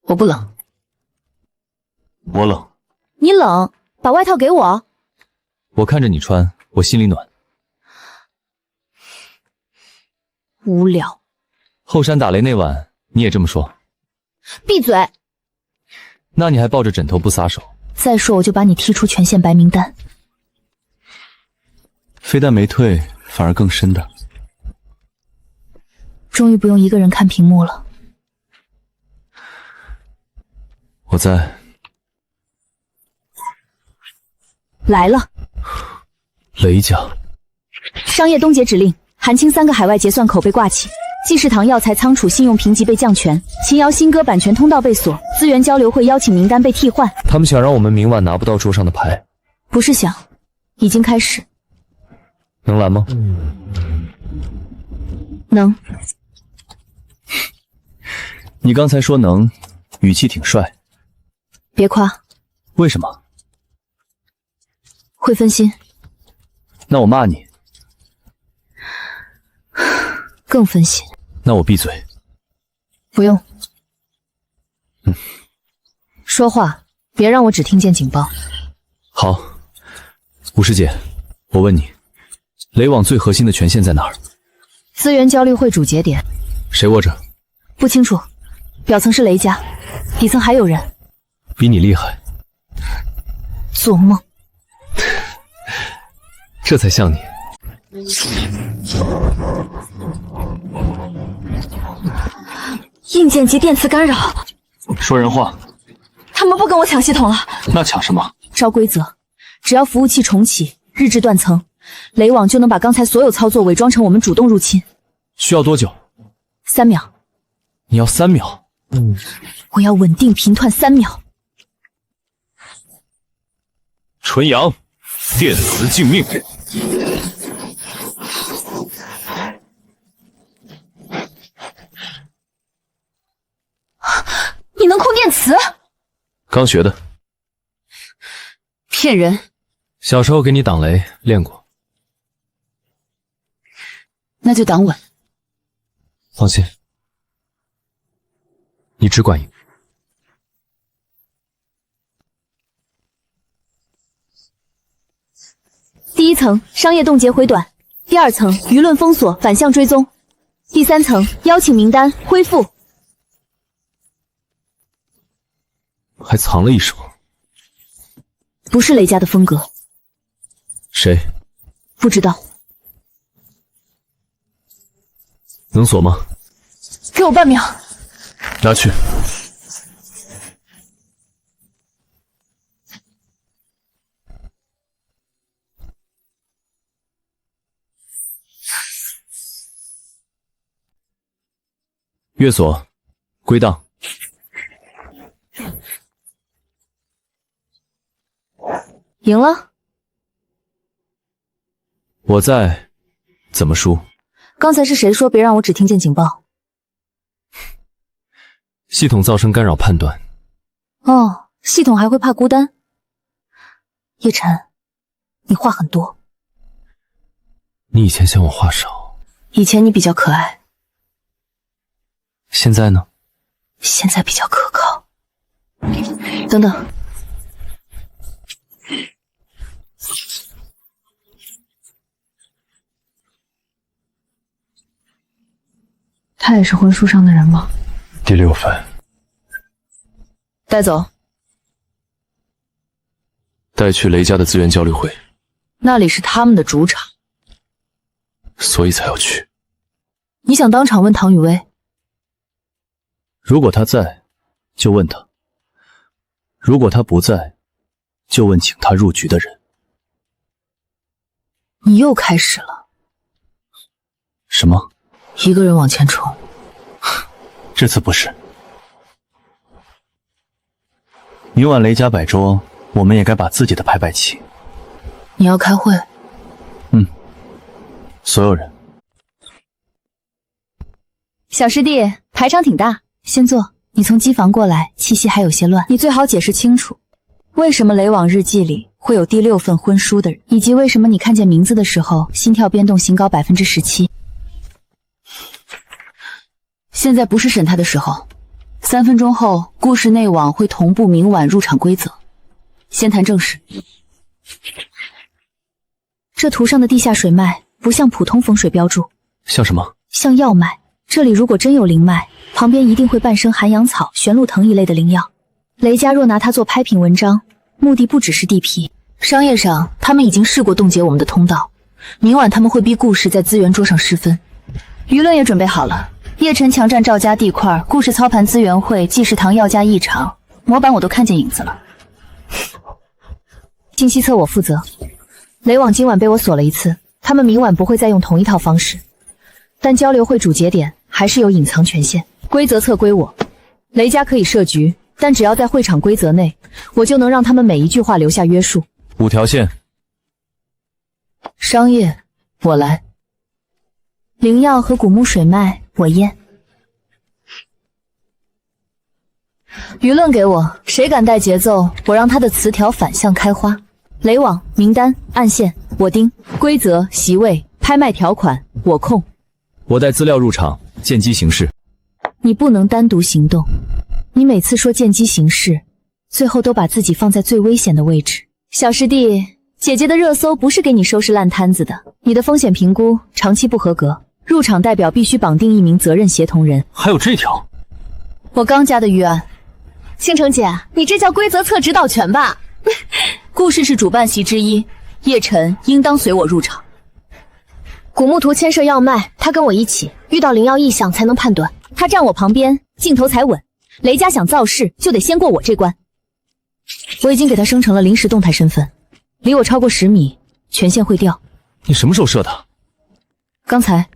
我不冷。我冷。你冷，把外套给我。我看着你穿，我心里暖。无聊。后山打雷那晚，你也这么说？闭嘴！那你还抱着枕头不撒手？再说我就把你踢出权限白名单。非但没退，反而更深的。终于不用一个人看屏幕了。我在。来了。雷家。商业冻结指令，韩青3个海外结算口被挂起，济世堂药材仓储信用评级被降权，秦瑶新歌版权通道被锁，资源交流会邀请名单被替换。他们想让我们明晚拿不到桌上的牌。不是想，已经开始。能拦吗？能。你刚才说能，语气挺帅。别夸。为什么？会分心。那我骂你。更分心。那我闭嘴。不用。说话别让我只听见警报。好，吴师姐，我问你，雷网最核心的权限在哪儿？资源交流会主节点。谁握着？不清楚，表层是雷家，底层还有人。比你厉害。做梦。这才像你。硬件及电磁干扰。说人话。他们不跟我抢系统了。那抢什么？照规则，只要服务器重启，日志断层，雷网就能把刚才所有操作伪装成我们主动入侵。需要多久？3秒。你要3秒？我要稳定频段3秒。纯阳，电磁镜命。你能控电磁？刚学的。骗人！小时候给你挡雷练过。那就挡稳。放心，你只管赢。第1层商业冻结回短，第2层舆论封锁反向追踪，第3层邀请名单恢复。还藏了一手。不是雷家的风格。谁？不知道。能锁吗？给我半秒。拿去。月锁，归档。赢了。我在，怎么输？刚才是谁说别让我只听见警报？系统噪声干扰判断。哦，系统还会怕孤单？叶晨，你话很多。你以前嫌我话少。以前你比较可爱。现在呢？现在比较可靠。等等。他也是婚书上的人吗？第6份。带走。带去雷家的资源交流会，那里是他们的主场，所以才要去。你想当场问唐雨薇？如果他在，就问他；如果他不在，就问请他入局的人。你又开始了。什么？一个人往前冲。这次不是。明晚雷家摆桌，我们也该把自己的牌摆齐。你要开会？所有人。小师弟，排场挺大，先坐。你从机房过来，气息还有些乱，你最好解释清楚，为什么雷网日记里会有第6份婚书的人，以及为什么你看见名字的时候，心跳变动行高17%。现在不是审他的时候，3分钟后，故事内网会同步明晚入场规则。先谈正事。这图上的地下水脉不像普通风水标注，像什么？像药脉。这里如果真有灵脉，旁边一定会伴生寒阳草、玄露藤一类的灵药。雷家若拿它做拍品文章，目的不只是地皮。商业上，他们已经试过冻结我们的通道，明晚他们会逼顾氏在资源桌上失分。舆论也准备好了，叶晨强占赵家地块，顾氏操盘资源会，济世堂药价异常，模板我都看见影子了。信息册我负责。雷网今晚被我锁了一次，他们明晚不会再用同一套方式，但交流会主节点还是有隐藏权限，规则册归我。雷家可以设局，但只要在会场规则内，我就能让他们每一句话留下约束。5条线。商业我来，灵药和古木水脉我验，舆论给我，谁敢带节奏，我让他的词条反向开花。雷网、名单、暗线我盯，规则、席位、拍卖条款我控。我带资料入场，见机行事。你不能单独行动，你每次说见机行事，最后都把自己放在最危险的位置。小师弟，姐姐的热搜不是给你收拾烂摊子的，你的风险评估长期不合格，入场代表必须绑定1名责任协同人。还有这条？我刚加的预案。倾城姐，你这叫规则册指导权吧？顾氏是主办席之一，叶晨应当随我入场。古木图牵涉药脉，他跟我一起，遇到灵药异象才能判断。他站我旁边，镜头才稳。雷家想造势，就得先过我这关。我已经给他生成了临时动态身份，离我超过10米，权限会掉。你什么时候设的？刚才。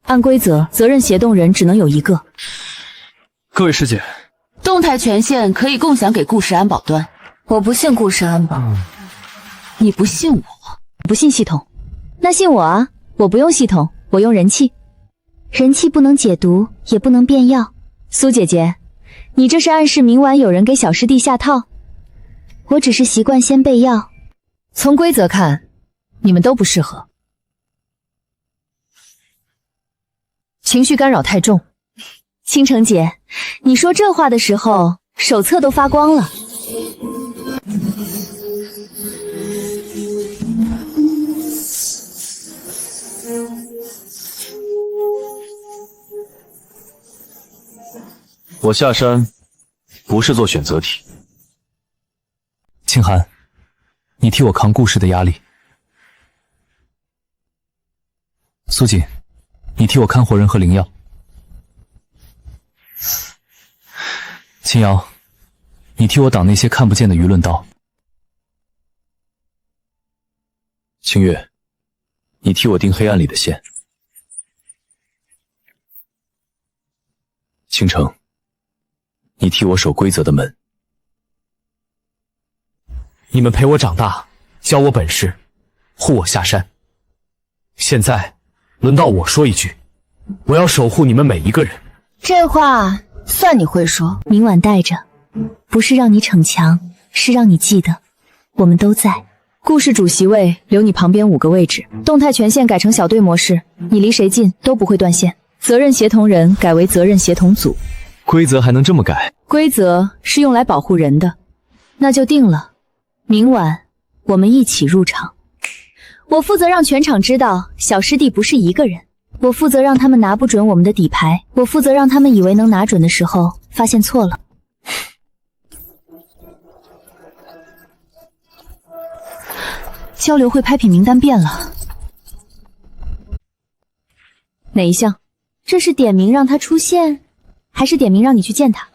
按规则，责任协同人只能有1个。各位师姐，动态权限可以共享给顾氏安保端。我不信顾氏安保。你不信我？不信系统？那信我啊！我不用系统，我用人气。人气不能解毒，也不能变药。苏姐姐，你这是暗示明晚有人给小师弟下套？我只是习惯先备药。从规则看，你们都不适合。情绪干扰太重。倾城姐，你说这话的时候，手册都发光了。我下山不是做选择题。清寒，你替我扛顾氏的压力。苏锦，你替我看活人和灵药。秦瑶，你替我挡那些看不见的舆论刀。清月，你替我盯黑暗里的线。倾城，你替我守规则的门。你们陪我长大，教我本事，护我下山。现在轮到我说一句，我要守护你们每一个人。这话算你会说。明晚带着，不是让你逞强，是让你记得，我们都在。顾氏主席位留你旁边5个位置，动态权限改成小队模式，你离谁近都不会断线。责任协同人改为责任协同组。规则还能这么改？规则是用来保护人的，那就定了。明晚我们一起入场。我负责让全场知道小师弟不是一个人。我负责让他们拿不准我们的底牌，我负责让他们以为能拿准的时候发现错了。交流会拍品名单变了。哪一项？这是点名让他出现，还是点名让你去见他？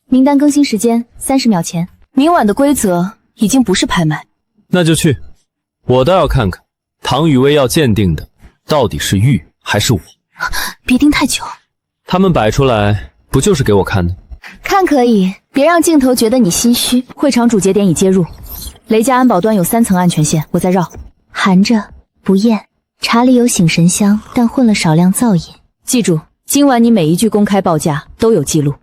名单更新时间30秒前。明晚的规则已经不是拍卖，那就去。我倒要看看唐雨薇要鉴定的到底是玉还是我。别盯太久。他们摆出来不就是给我看的？看可以，别让镜头觉得你心虚。会场主节点已接入，雷家安保端有3层安全线，我在绕。含着不咽，茶里有醒神香，但混了少量皂饮。记住，今晚你每一句公开报价都有记录。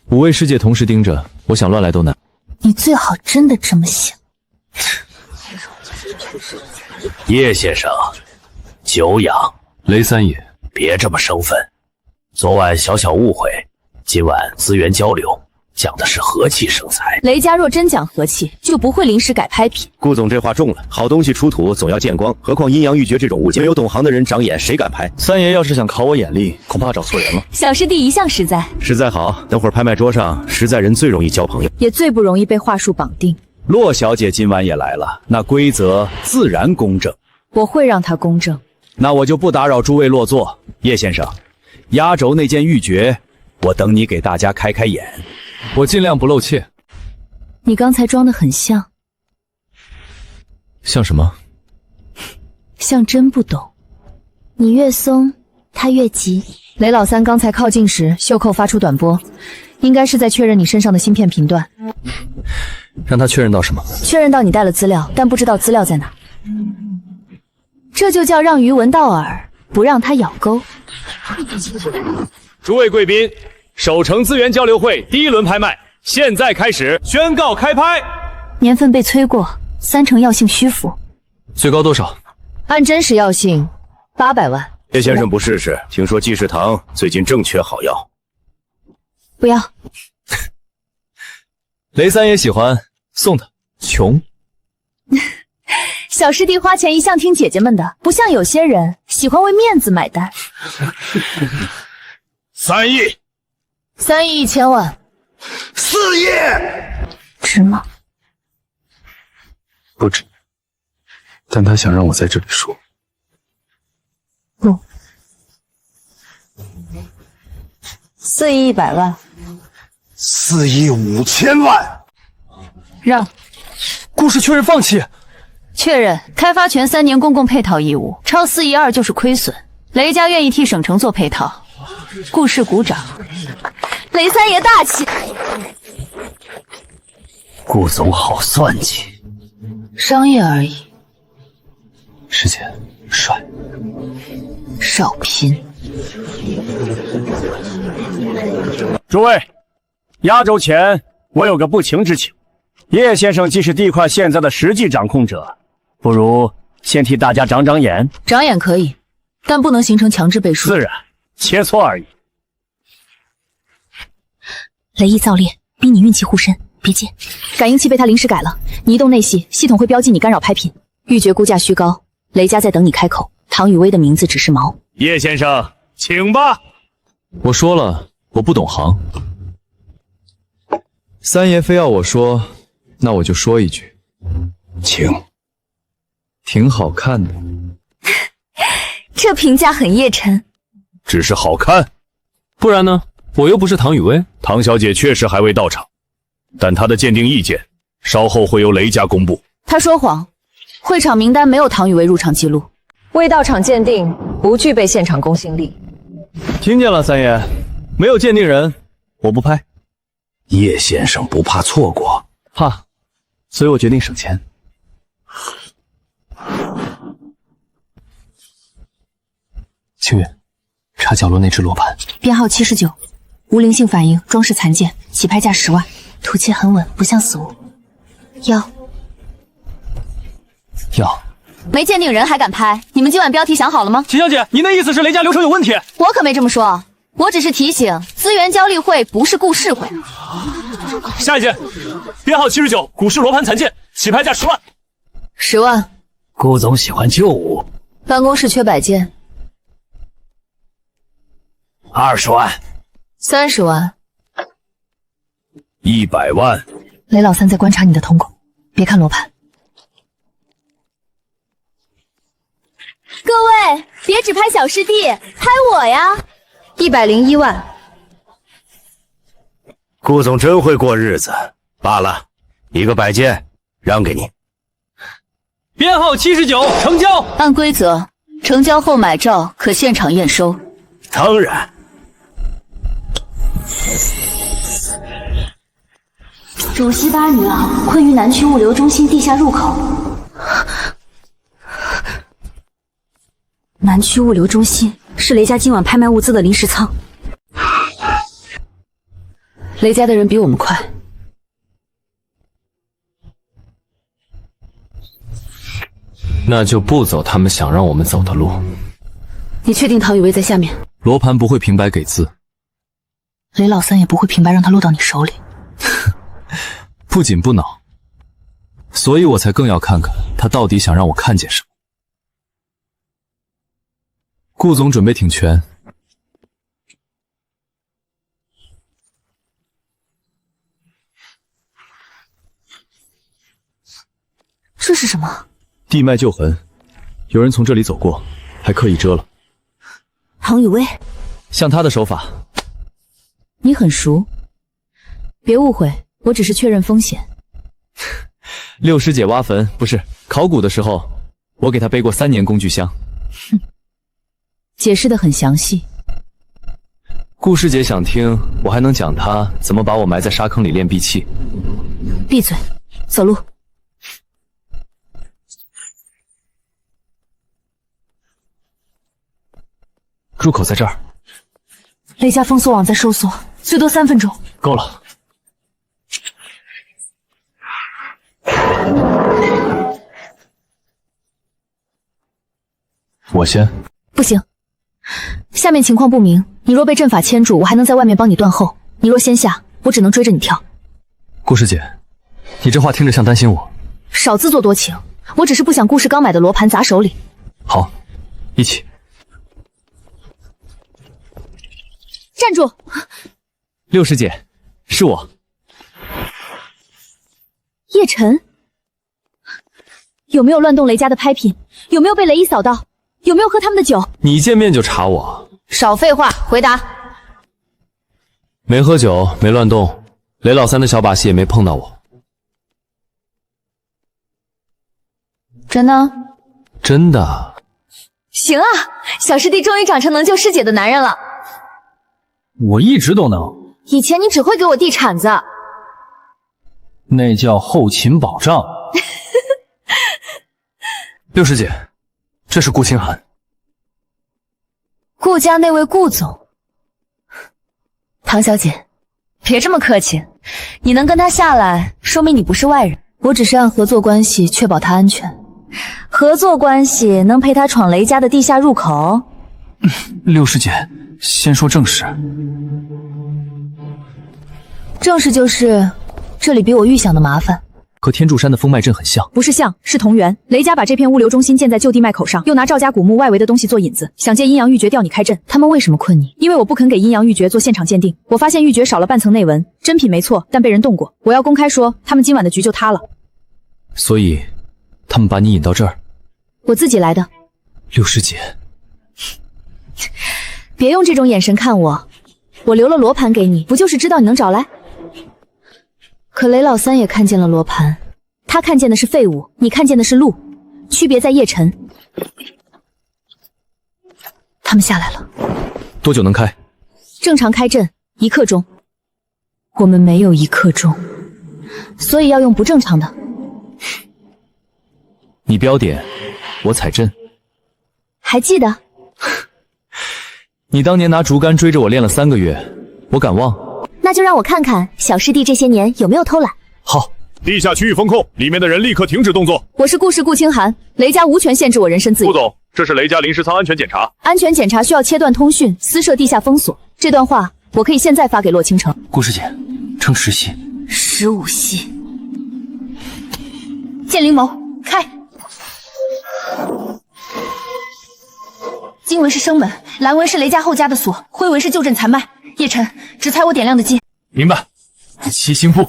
5位师姐同时盯着，我想乱来都难。你最好真的这么想。叶先生，久仰。雷三爷，别这么生分。昨晚小小误会，今晚资源交流讲的是和气生财。雷家若真讲和气，就不会临时改拍品。顾总这话重了，好东西出土总要见光，何况阴阳玉诀这种物件，没有懂行的人长眼，谁敢拍？三爷要是想考我眼力，恐怕找错人了。小师弟一向实在，实在好。等会儿拍卖桌上，实在人最容易交朋友，也最不容易被话术绑定。洛小姐今晚也来了，那规则自然公正。我会让她公正。那我就不打扰诸位落座。叶先生，压轴那件玉诀，我等你给大家开开眼。我尽量不露怯。你刚才装得很像。像什么？像真不懂。你越松，他越急。雷老三刚才靠近时，袖扣发出短波，应该是在确认你身上的芯片频段。让他确认到什么？确认到你带了资料，但不知道资料在哪。这就叫让鱼闻到饵，不让他咬钩。诸位贵宾，首城资源交流会第1轮拍卖现在开始，宣告开拍。年份被催过，3成药性虚浮。最高多少？按真实药性，800万。叶先生不试试？听说济世堂最近正缺好药。不要。雷三爷喜欢，送他。穷。小师弟花钱一向听姐姐们的，不像有些人喜欢为面子买单。3亿，3亿1000万，4亿，值吗？不止，但他想让我在这里说。不，4亿100万，4亿5千万，让。顾氏确认放弃。确认开发权3年公共配套义务，超4亿2就是亏损。雷家愿意替省城做配套。顾氏鼓掌。雷三爷大气。顾总好算计。商业而已。师姐，帅。少拼。诸位，压轴前我有个不情之请。叶先生既是地块现在的实际掌控者，不如先替大家长长眼。长眼可以，但不能形成强制背书。自然，切磋而已。雷毅造猎，逼你运气护身，别接。感应器被他临时改了，你移动内系，系统会标记你干扰拍品。玉珏估价虚高，雷家在等你开口。唐雨薇的名字只是毛。叶先生，请吧。我说了，我不懂行。三爷非要我说，那我就说一句，请。挺好看的。这评价很叶晨。只是好看，不然呢？我又不是唐雨薇。唐小姐确实还未到场，但她的鉴定意见稍后会由雷家公布。他说谎，会场名单没有唐雨薇入场记录。未到场鉴定不具备现场公信力。听见了，三爷，没有鉴定人，我不拍。叶先生不怕错过，怕，所以我决定省钱。清月，查角落那只罗盘，编号79，无灵性反应，装饰残件，起拍价10万，土气很稳，不像死物。要。没鉴定人还敢拍？你们今晚标题想好了吗？秦小姐，您的意思是雷家流程有问题？我可没这么说，我只是提醒，资源交易会不是故事会。下一件，编号79，古式罗盘残件，起拍价10万。10万。顾总喜欢旧物，办公室缺摆件。20万。30万。100万。雷老三在观察你的瞳孔，别看罗盘。各位，别只拍小师弟，拍我呀！101万。顾总真会过日子，罢了，一个摆件让给你。编号79，成交。按规则，成交后买照可现场验收。当然。主西巴女郎困于南区物流中心地下入口。南区物流中心是雷家今晚拍卖物资的临时仓。雷家的人比我们快。那就不走他们想让我们走的路。你确定陶雨薇在下面？罗盘不会平白给字，雷老三也不会平白让他落到你手里。不紧不恼，所以我才更要看看他到底想让我看见什么。顾总准备挺全。这是什么？地脉旧痕，有人从这里走过，还刻意遮了。唐雨薇，像他的手法，你很熟。别误会，我只是确认风险。六师姐挖坟不是考古的时候，我给她背过3年工具箱。哼，解释得很详细。顾师姐想听，我还能讲她怎么把我埋在沙坑里练闭气。闭嘴，走路。入口在这儿。雷家封锁网在收缩，最多3分钟。够了。我先。不行，下面情况不明，你若被阵法牵住，我还能在外面帮你断后；你若先下，我只能追着你跳。顾师姐，你这话听着像担心我。少自作多情，我只是不想顾氏刚买的罗盘砸手里。好，一起。站住！六师姐，是我。叶晨，有没有乱动雷家的拍品？有没有被雷一扫到？有没有喝他们的酒？你一见面就查我？少废话，回答。没喝酒，没乱动，雷老三的小把戏也没碰到我。真的？真的。行啊，小师弟终于长成能救师姐的男人了。我一直都能。以前你只会给我递铲子，那叫后勤保障。六师姐，这是顾清寒。顾家那位顾总。唐小姐，别这么客气，你能跟他下来，说明你不是外人。我只是按合作关系确保他安全。合作关系能陪他闯雷家的地下入口？六师姐，先说正事。正事就是这里比我预想的麻烦。和天柱山的封脉阵很像，不是像，是同源。雷家把这片物流中心建在旧地脉口上，又拿赵家古墓外围的东西做引子，想借阴阳玉诀调你开阵。他们为什么困你？因为我不肯给阴阳玉诀做现场鉴定。我发现玉诀少了半层内文，真品没错，但被人动过。我要公开说，他们今晚的局就塌了。所以，他们把你引到这儿？我自己来的。六师姐，别用这种眼神看我，我留了罗盘给你，不就是知道你能找来？可雷老三也看见了罗盘，他看见的是废物，你看见的是路，区别在叶晨。他们下来了，多久能开？正常开阵1刻钟。我们没有1刻钟，所以要用不正常的。你标点，我踩阵。还记得？你当年拿竹竿追着我练了3个月，我敢忘？那就让我看看小师弟这些年有没有偷懒。好，地下区域封控，里面的人立刻停止动作。我是顾氏顾清寒，雷家无权限制我人身自由。顾总，这是雷家临时仓安全检查。安全检查需要切断通讯，私设地下封锁。这段话我可以现在发给洛倾城。顾师姐，称10系。15系。剑灵谋开。金纹是生门，蓝纹是雷家后家的锁，灰纹是旧镇残脉。叶晨，只踩我点亮的机。明白。七星步。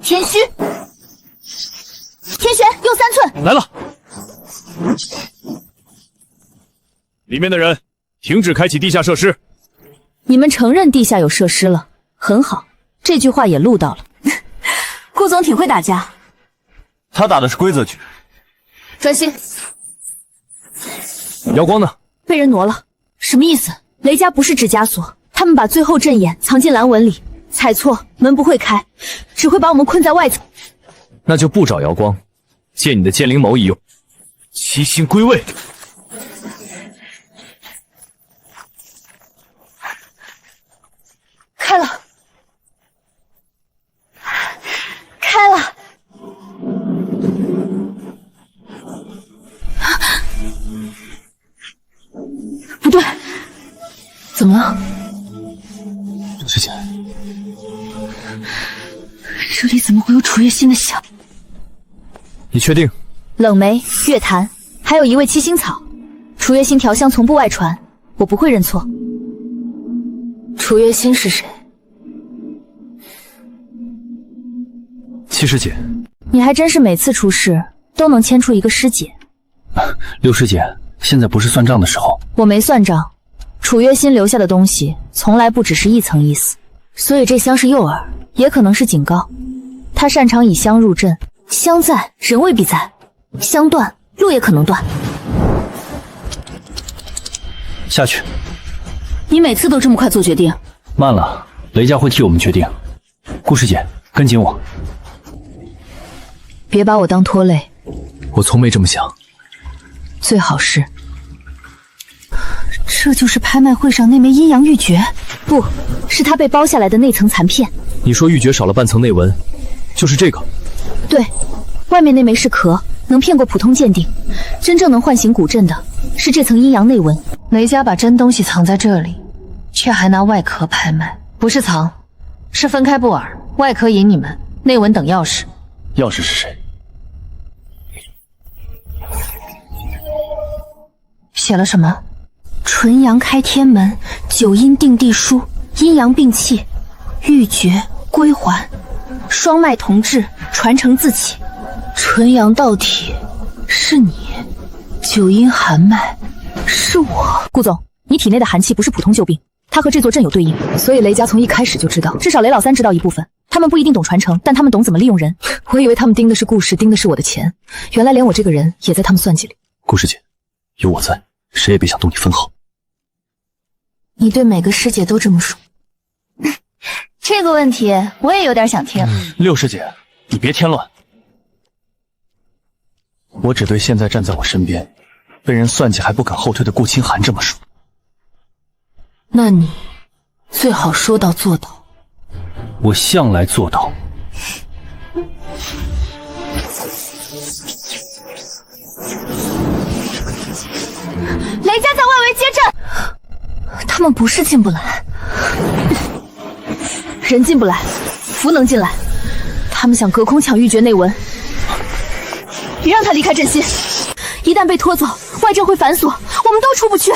天虚，天玄用3寸来了。里面的人停止开启地下设施。你们承认地下有设施了，很好，这句话也录到了。顾总挺会打架，他打的是规则局。专心。瑶光呢？被人挪了，什么意思？雷家不是指枷锁，他们把最后阵眼藏进蓝纹里，踩错门不会开，只会把我们困在外层。那就不找瑶光，借你的剑灵眸一用。七星归位。开了，开了。不对，怎么了？陆师姐，这里怎么会有楚月心的像？你确定？冷梅、月潭，还有一位七星草，楚月心调香从不外传，我不会认错。楚月心是谁？七师姐，你还真是每次出事都能牵出一个师姐。六师姐，现在不是算账的时候。我没算账，楚月心留下的东西从来不只是一层意思，所以这香是诱饵，也可能是警告。他擅长以香入阵，香在人未必在，香断路也可能断。下去。你每次都这么快做决定？慢了，雷家会替我们决定。顾师姐，跟紧我。别把我当拖累。我从没这么想。最好是。这就是拍卖会上那枚阴阳玉珏，不是他被剥下来的那层残片。你说玉珏少了半层内纹，就是这个？对，外面那枚是壳，能骗过普通鉴定，真正能唤醒古阵的是这层阴阳内纹。雷家把真东西藏在这里，却还拿外壳拍卖，不是藏，是分开布尔，外壳引你们，内纹等钥匙。钥匙是谁？写了什么？纯阳开天门，九阴定地书，阴阳并气，玉珏归还，双脉同治，传承自起。纯阳道体是你，九阴寒脉是我。顾总，你体内的寒气不是普通旧病，它和这座阵有对应，所以雷家从一开始就知道，至少雷老三知道一部分。他们不一定懂传承，但他们懂怎么利用人。我以为他们盯的是故事，盯的是我的钱，原来连我这个人也在他们算计里。顾师姐，有我在，谁也别想动你分毫。你对每个师姐都这么说？这个问题我也有点想听。六师姐，你别添乱。我只对现在站在我身边，被人算计还不肯后退的顾清寒这么说。那你最好说到做到。我向来做到。雷家在外围接阵，他们不是进不来，人进不来，符能进来，他们想隔空抢玉珏内纹，别让他离开阵心，一旦被拖走，外阵会反锁，我们都出不去。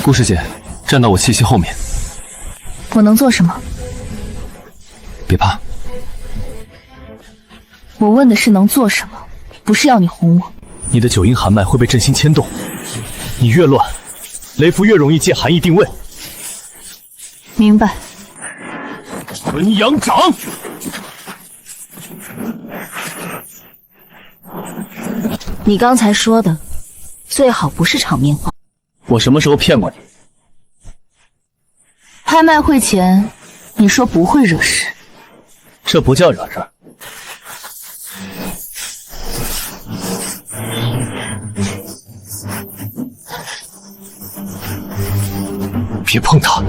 顾师姐，站到我气息后面。我能做什么？别怕。我问的是能做什么，不是要你哄我。你的九阴寒脉会被阵心牵动，你越乱，雷符越容易借寒意定位。明白。纯阳掌。你刚才说的，最好不是场面话。我什么时候骗过你？拍卖会前，你说不会惹事，这不叫惹事。别碰他！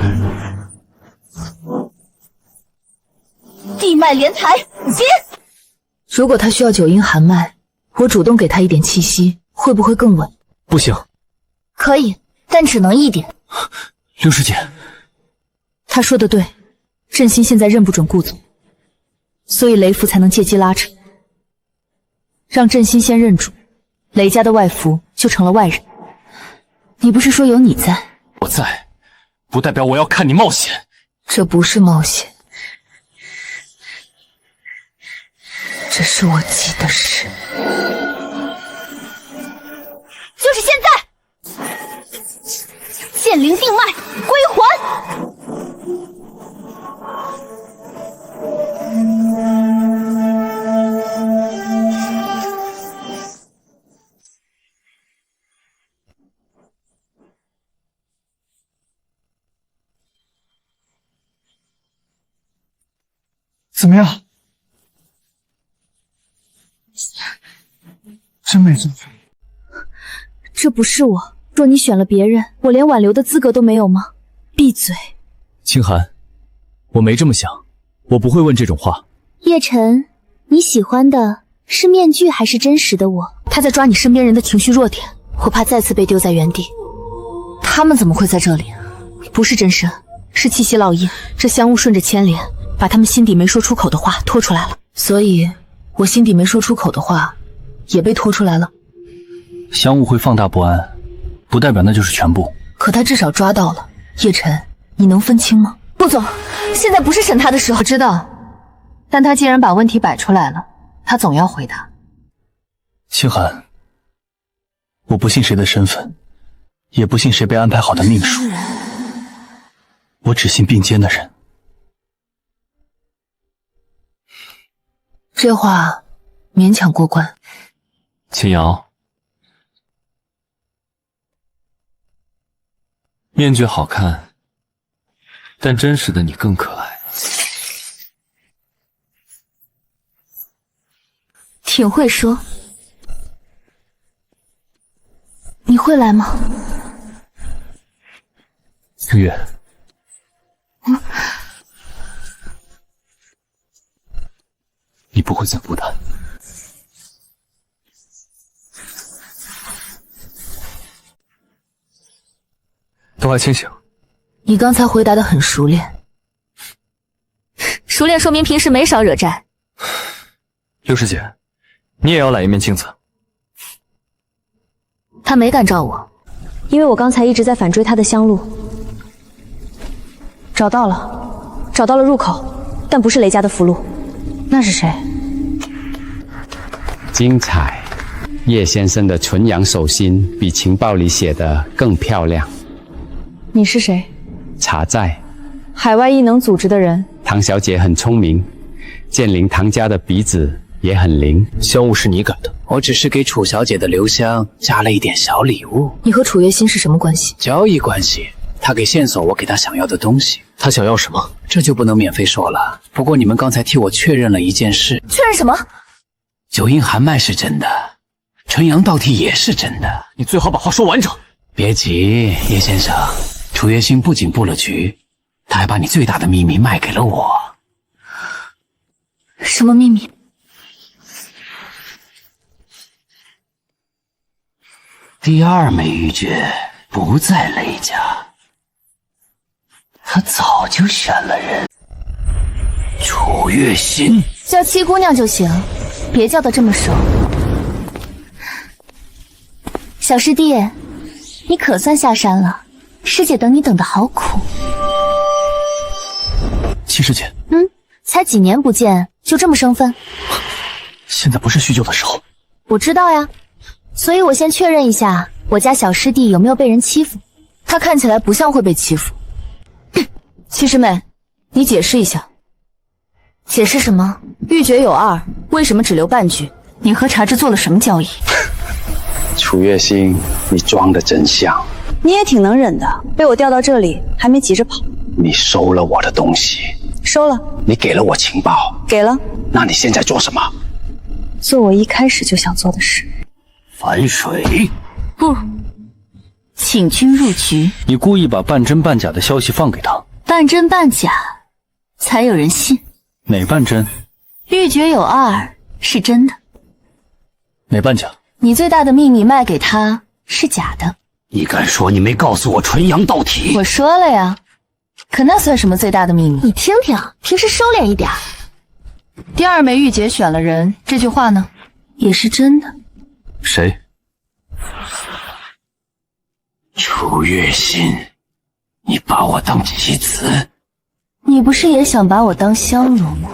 地脉连台，接！如果他需要九阴寒脉，我主动给他一点气息，会不会更稳？不行。可以，但只能一点。六师姐，他说的对，振兴现在认不准顾总，所以雷符才能借机拉扯，让振兴先认主，雷家的外符就成了外人。你不是说有你在？我在，不代表我要看你冒险。这不是冒险。这是我急的事。就是现在！剑灵定脉，归还！怎么样？真没做错。这不是我，若你选了别人，我连挽留的资格都没有吗？闭嘴！清寒，我没这么想，我不会问这种话。叶晨，你喜欢的是面具还是真实的我？他在抓你身边人的情绪弱点，我怕再次被丢在原地。他们怎么会在这里？不是真身，是气息烙印。这香雾顺着牵连，把他们心底没说出口的话拖出来了，所以我心底没说出口的话也被拖出来了。香雾会放大不安，不代表那就是全部。可他至少抓到了。叶晨，你能分清吗？顾总，现在不是审他的时候。我知道，但他既然把问题摆出来了，他总要回答。清寒，我不信谁的身份，也不信谁被安排好的命数，我只信并肩的人。这话勉强过关。秦瑶，面具好看，但真实的你更可爱。挺会说。你会来吗？日月，你不会再孤单。都还清醒。你刚才回答的很熟练。熟练说明平时没少惹战。六师姐，你也要来一面镜子。他没敢照我，因为我刚才一直在反追他的香路。找到了入口，但不是雷家的符箓。那是谁？精彩！叶先生的纯阳手心比情报里写的更漂亮。你是谁？茶在。海外异能组织的人。唐小姐很聪明，剑灵唐家的鼻子也很灵。香雾是你改的？我只是给楚小姐的留香加了一点小礼物。你和楚月心是什么关系？交易关系。她给线索，我给她想要的东西。她想要什么？这就不能免费说了。不过你们刚才替我确认了一件事。确认什么？九阴寒脉是真的，纯阳道体也是真的。你最好把话说完整。别急，叶先生。楚月心不仅布了局，他还把你最大的秘密卖给了我。什么秘密？第二枚玉诀不在雷家，他早就选了人。楚月心，叫七姑娘就行，别叫得这么熟。小师弟，你可算下山了，师姐等你等得好苦。七师姐，才几年不见就这么生分？现在不是叙旧的时候。我知道呀，所以我先确认一下我家小师弟有没有被人欺负。他看起来不像会被欺负。七师妹，你解释一下。解释什么？玉诀有2，为什么只留半句？你和茶之做了什么交易？楚月心，你装的真像。你也挺能忍的，被我调到这里还没急着跑。你收了我的东西。收了。你给了我情报。给了。那你现在做什么？做我一开始就想做的事。反水。不，请君入局。你故意把半真半假的消息放给他。半真半假，才有人信。哪半真？玉诀有2，是真的。哪半假？你最大的秘密卖给他是假的。你敢说你没告诉我纯阳道体？我说了呀，可那算什么最大的秘密？你听听，平时收敛一点。第2枚玉诀选了人，这句话呢，也是真的。谁？楚月心，你把我当棋子？你不是也想把我当香炉吗？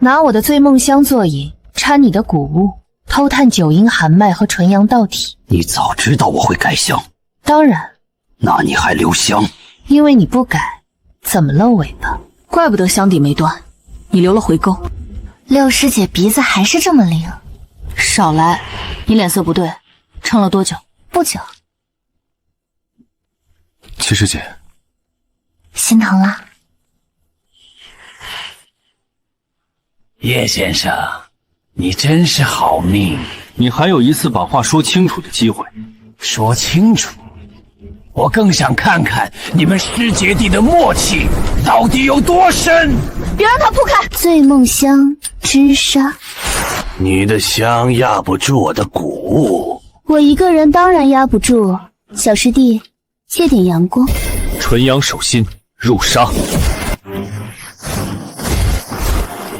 拿我的醉梦香做引，掺你的谷物，偷探九阴寒脉和纯阳道体。你早知道我会改香，当然，那你还留香？因为你不改，怎么露尾巴？怪不得香底没断，你留了回钩。六师姐鼻子还是这么灵。少来，你脸色不对，撑了多久？不久。七师姐，心疼了。叶先生，你真是好命。你还有一次把话说清楚的机会。说清楚，我更想看看你们师姐弟的默契到底有多深。别让他铺开！醉梦香之杀，你的香压不住我的鼓舞。我一个人当然压不住。小师弟，借点阳光。纯阳手心入杀。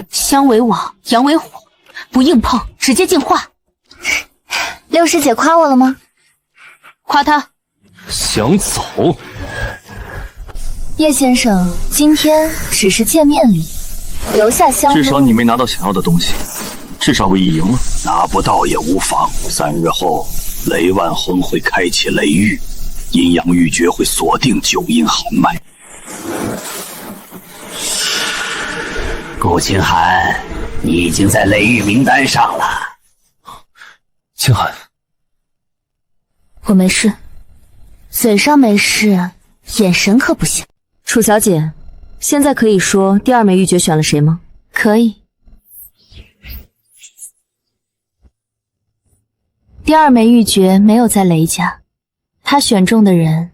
香为网，阳为火，不硬碰，直接净化。六师姐夸我了吗？夸他。想走？叶先生，今天只是见面礼，留下香。至少你没拿到想要的东西，至少我已赢了。拿不到也无妨。3日后，雷万恒会开启雷域，阴阳玉诀会锁定九阴寒脉。顾清寒，你已经在雷域名单上了。清寒，我没事，嘴上没事，眼神可不行。楚小姐，现在可以说第2枚玉诀选了谁吗？可以。第2枚玉诀没有在雷家，他选中的人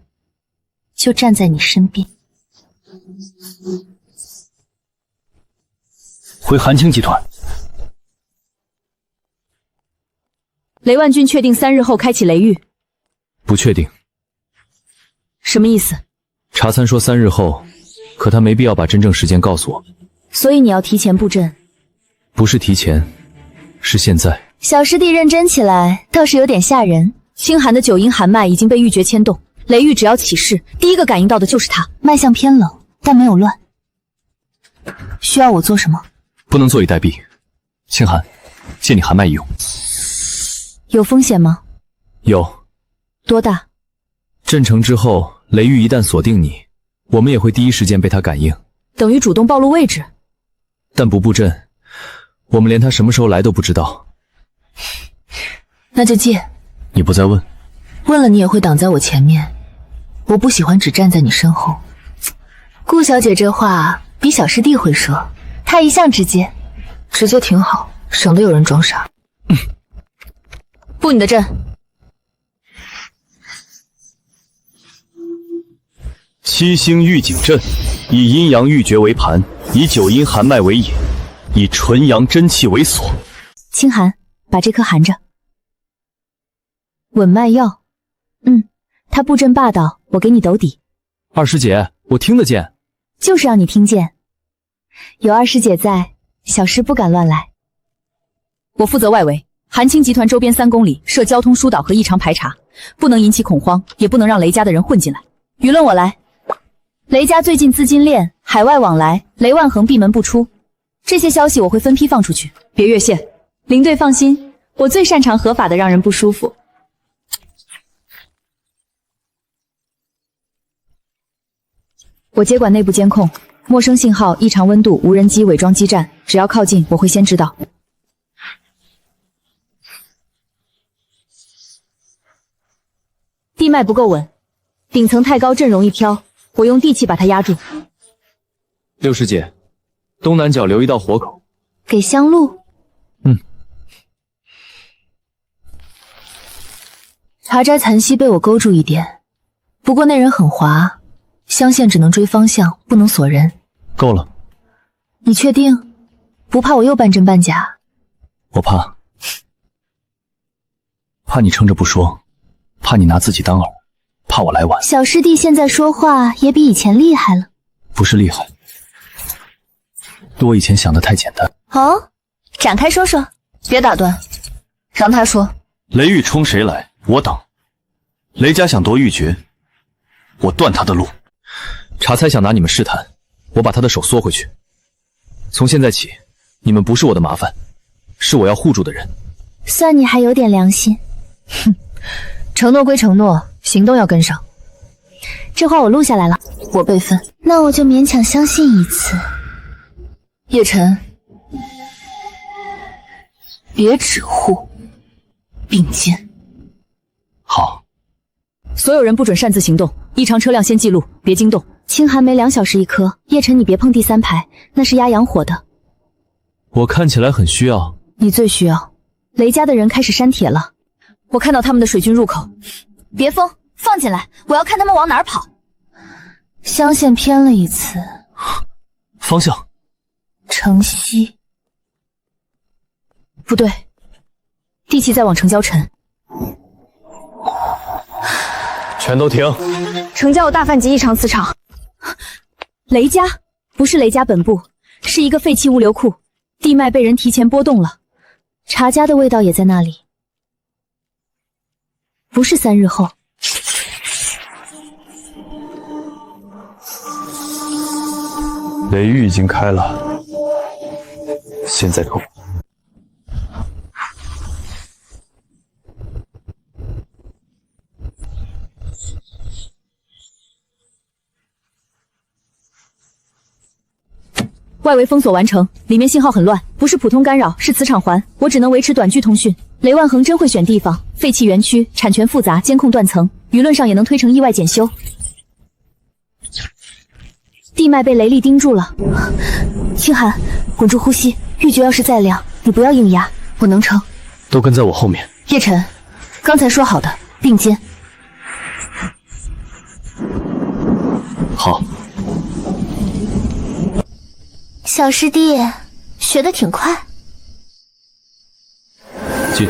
就站在你身边。回寒青集团。雷万君确定3日后开启雷域？不确定。什么意思？查参说3日后，可他没必要把真正时间告诉我们。所以你要提前布阵？不是提前，是现在。小师弟认真起来，倒是有点吓人。清寒的九阴寒脉已经被玉诀牵动，雷域只要起势，第一个感应到的就是他。脉象偏冷，但没有乱。需要我做什么？不能坐以待毙。清寒，借你寒脉一用。有风险吗？有。多大？阵成之后，雷域一旦锁定你，我们也会第一时间被他感应。等于主动暴露位置。但不布阵，我们连他什么时候来都不知道。那就借。你不再问？问了你也会挡在我前面。我不喜欢只站在你身后。顾小姐这话比小师弟会说，她一向直接。直接挺好，省得有人装傻。布你的阵。七星御景阵，以阴阳玉诀为盘，以九阴寒脉为引，以纯阳真气为锁。清寒，把这颗含着。稳脉药。他布阵霸道，我给你兜底。二师姐，我听得见。就是让你听见。有二师姐在，小师不敢乱来。我负责外围，寒青集团周边3公里设交通疏导和异常排查，不能引起恐慌，也不能让雷家的人混进来。舆论我来。雷家最近资金链、海外往来，雷万恒闭门不出，这些消息我会分批放出去，别越线。林队放心，我最擅长合法的让人不舒服。我接管内部监控，陌生信号、异常温度、无人机、伪装基站，只要靠近，我会先知道。地脉不够稳，顶层太高，阵容易飘，我用地气把它压住。六师姐，东南角留一道活口，给香露。茶斋残息被我勾住一点，不过那人很滑，香线只能追方向，不能锁人。够了。你确定？不怕我又半真半假？我怕你撑着不说，怕你拿自己当饵，怕我来晚。小师弟现在说话也比以前厉害了。不是厉害，我以前想的太简单。哦，展开说说。别打断，让他说。雷域冲谁来，我挡。雷家想夺玉诀，我断他的路。茶猜想拿你们试探，我把他的手缩回去。从现在起，你们不是我的麻烦，是我要护住的人。算你还有点良心。哼，承诺归承诺，行动要跟上。这话我录下来了，我备份。那我就勉强相信一次。叶晨，别只护，并肩。好。所有人不准擅自行动，异常车辆先记录，别惊动。清寒梅2小时一颗，叶晨你别碰第3排，那是压阳火的。我看起来很需要。你最需要。雷家的人开始删帖了，我看到他们的水军入口。别疯，放进来，我要看他们往哪儿跑。香线偏了一次，方向。城西。不对，地气在往城郊沉。全都停！城郊有大范级异常磁场。雷家不是雷家本部，是一个废弃物流库，地脉被人提前波动了。茶家的味道也在那里，不是3日后。雷域已经开了，现在够。外围封锁完成，里面信号很乱，不是普通干扰，是磁场环，我只能维持短距通讯。雷万恒真会选地方，废弃园区，产权复杂，监控断层，舆论上也能推成意外检修。地脉被雷力盯住了，清寒，稳住呼吸，玉珏要是再亮，你不要硬压，我能撑。都跟在我后面。叶晨，刚才说好的并肩。好。小师弟，学得挺快。进。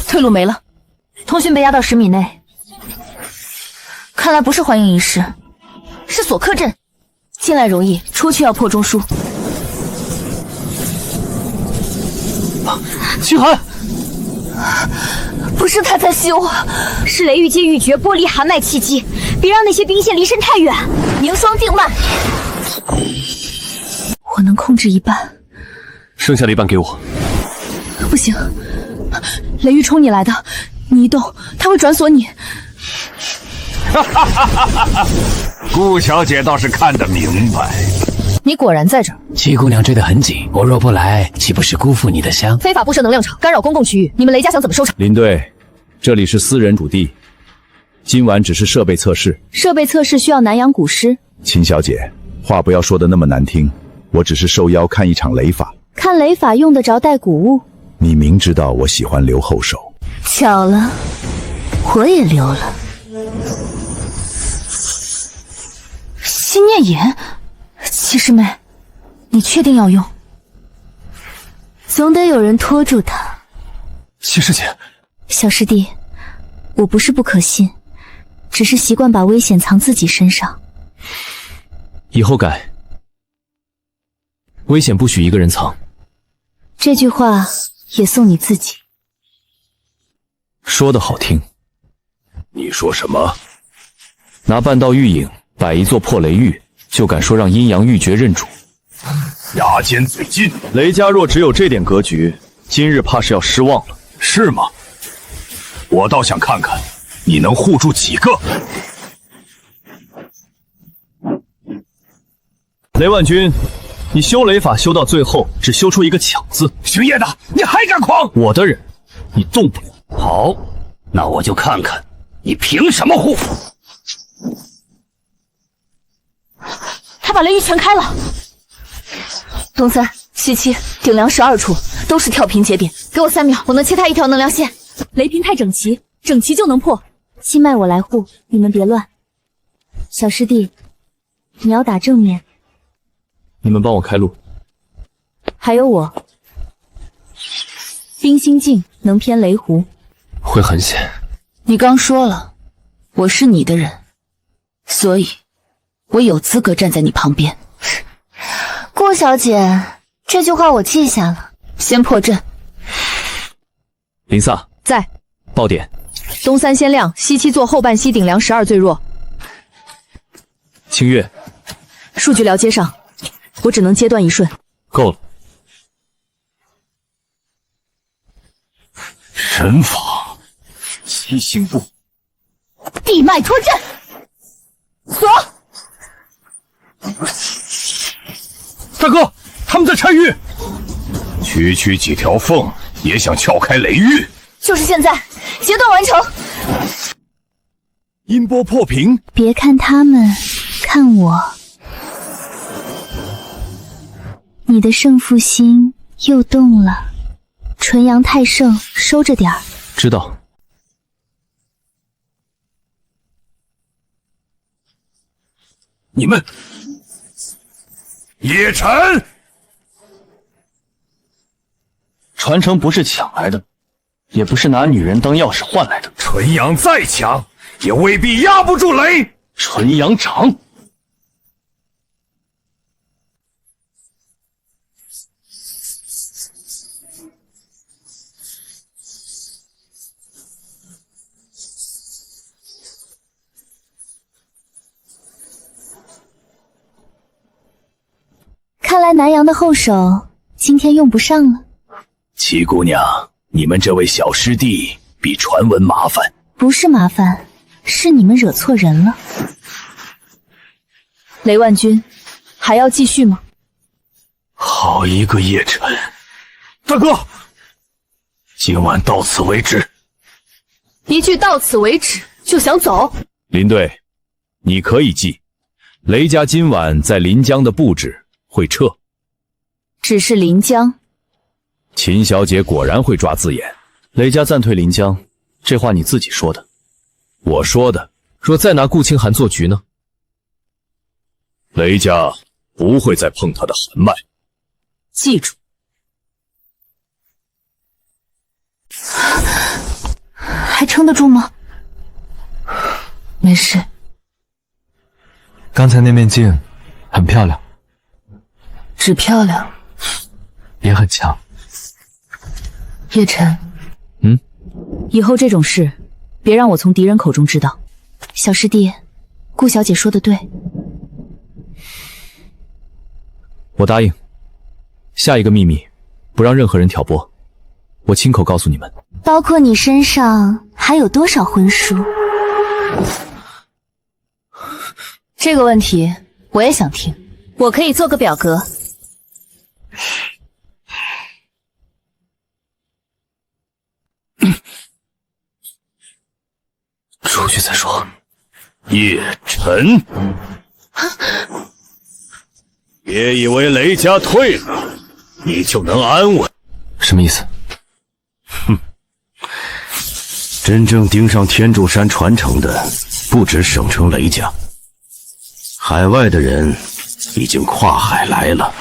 退路没了，通讯被压到10米内。看来不是欢迎仪式，是索克阵。进来容易，出去要破中枢。清寒。不是他在修，是雷域借玉珏剥离寒脉气机，别让那些兵线离身太远。凝霜定脉，我能控制一半，剩下的一半给我。不行，雷域冲你来的，你一动，他会转锁你。顾小姐倒是看得明白。你果然在这儿。七姑娘追得很紧，我若不来，岂不是辜负你的香？非法布设能量场，干扰公共区域，你们雷家想怎么收场？林队，这里是私人主地，今晚只是设备测试。设备测试需要南洋古尸。秦小姐，话不要说的那么难听，我只是受邀看一场雷法。看雷法用得着带古物？你明知道我喜欢留后手。巧了，我也留了。心念眼，七师妹，你确定要用？总得有人拖住他。七师姐，小师弟，我不是不可信，只是习惯把危险藏自己身上。以后改，危险不许一个人藏。这句话也送你自己。说得好听。你说什么？拿半道玉影摆一座破雷域，就敢说让阴阳玉珏认主？牙尖嘴近，雷家若只有这点格局，今日怕是要失望了。是吗？我倒想看看你能护住几个。雷万军，你修雷法修到最后，只修出一个抢字。徐业的，你还敢狂！我的人，你动不了。好，那我就看看你凭什么护。他把雷域全开了。东3、西7、顶梁12处都是跳频节点，给我3秒，我能切他一条能量线。雷频太整齐，整齐就能破。心脉我来护，你们别乱。小师弟，你要打正面。你们帮我开路。还有我，冰心镜能偏雷弧，会很险。你刚说了，我是你的人，所以我有资格站在你旁边。顾小姐，这句话我记下了。先破阵。林萨在。爆点。东3先亮，西7做后半西顶梁12最弱。清月，数据聊接上，我只能阶段一瞬。够了。神法，七星步，地脉脱阵，锁。大哥，他们在拆玉，区几条缝也想撬开雷狱。就是现在，阶段完成。音波破屏，别看他们，看我。你的胜负心又动了，纯阳太盛，收着点儿。知道。你们，叶晨，传承不是抢来的，也不是拿女人当钥匙换来的。纯阳再强，也未必压不住雷。纯阳掌。看来南阳的后手今天用不上了。七姑娘，你们这位小师弟比传闻麻烦。不是麻烦，是你们惹错人了。雷万钧，还要继续吗？好一个叶晨！大哥，今晚到此为止。一句到此为止就想走？林队，你可以记，雷家今晚在临江的布置会撤。只是临江。秦小姐果然会抓字眼。雷家暂退临江，这话你自己说的。我说的。若再拿顾清寒做局呢？雷家不会再碰他的寒脉。记住。还撑得住吗？没事。刚才那面镜很漂亮，只漂亮，也很强。叶晨，以后这种事别让我从敌人口中知道。小师弟，顾小姐说的对。我答应。下一个秘密，不让任何人挑拨，我亲口告诉你们。包括你身上还有多少婚书？这个问题我也想听，我可以做个表格。出去再说。叶晨，别以为雷家退了，你就能安稳。什么意思？哼，真正盯上天柱山传承的，不止省城雷家，海外的人已经跨海来了。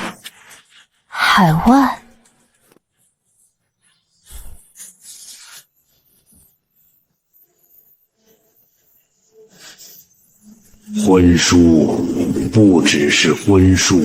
海外？婚书不只是婚书，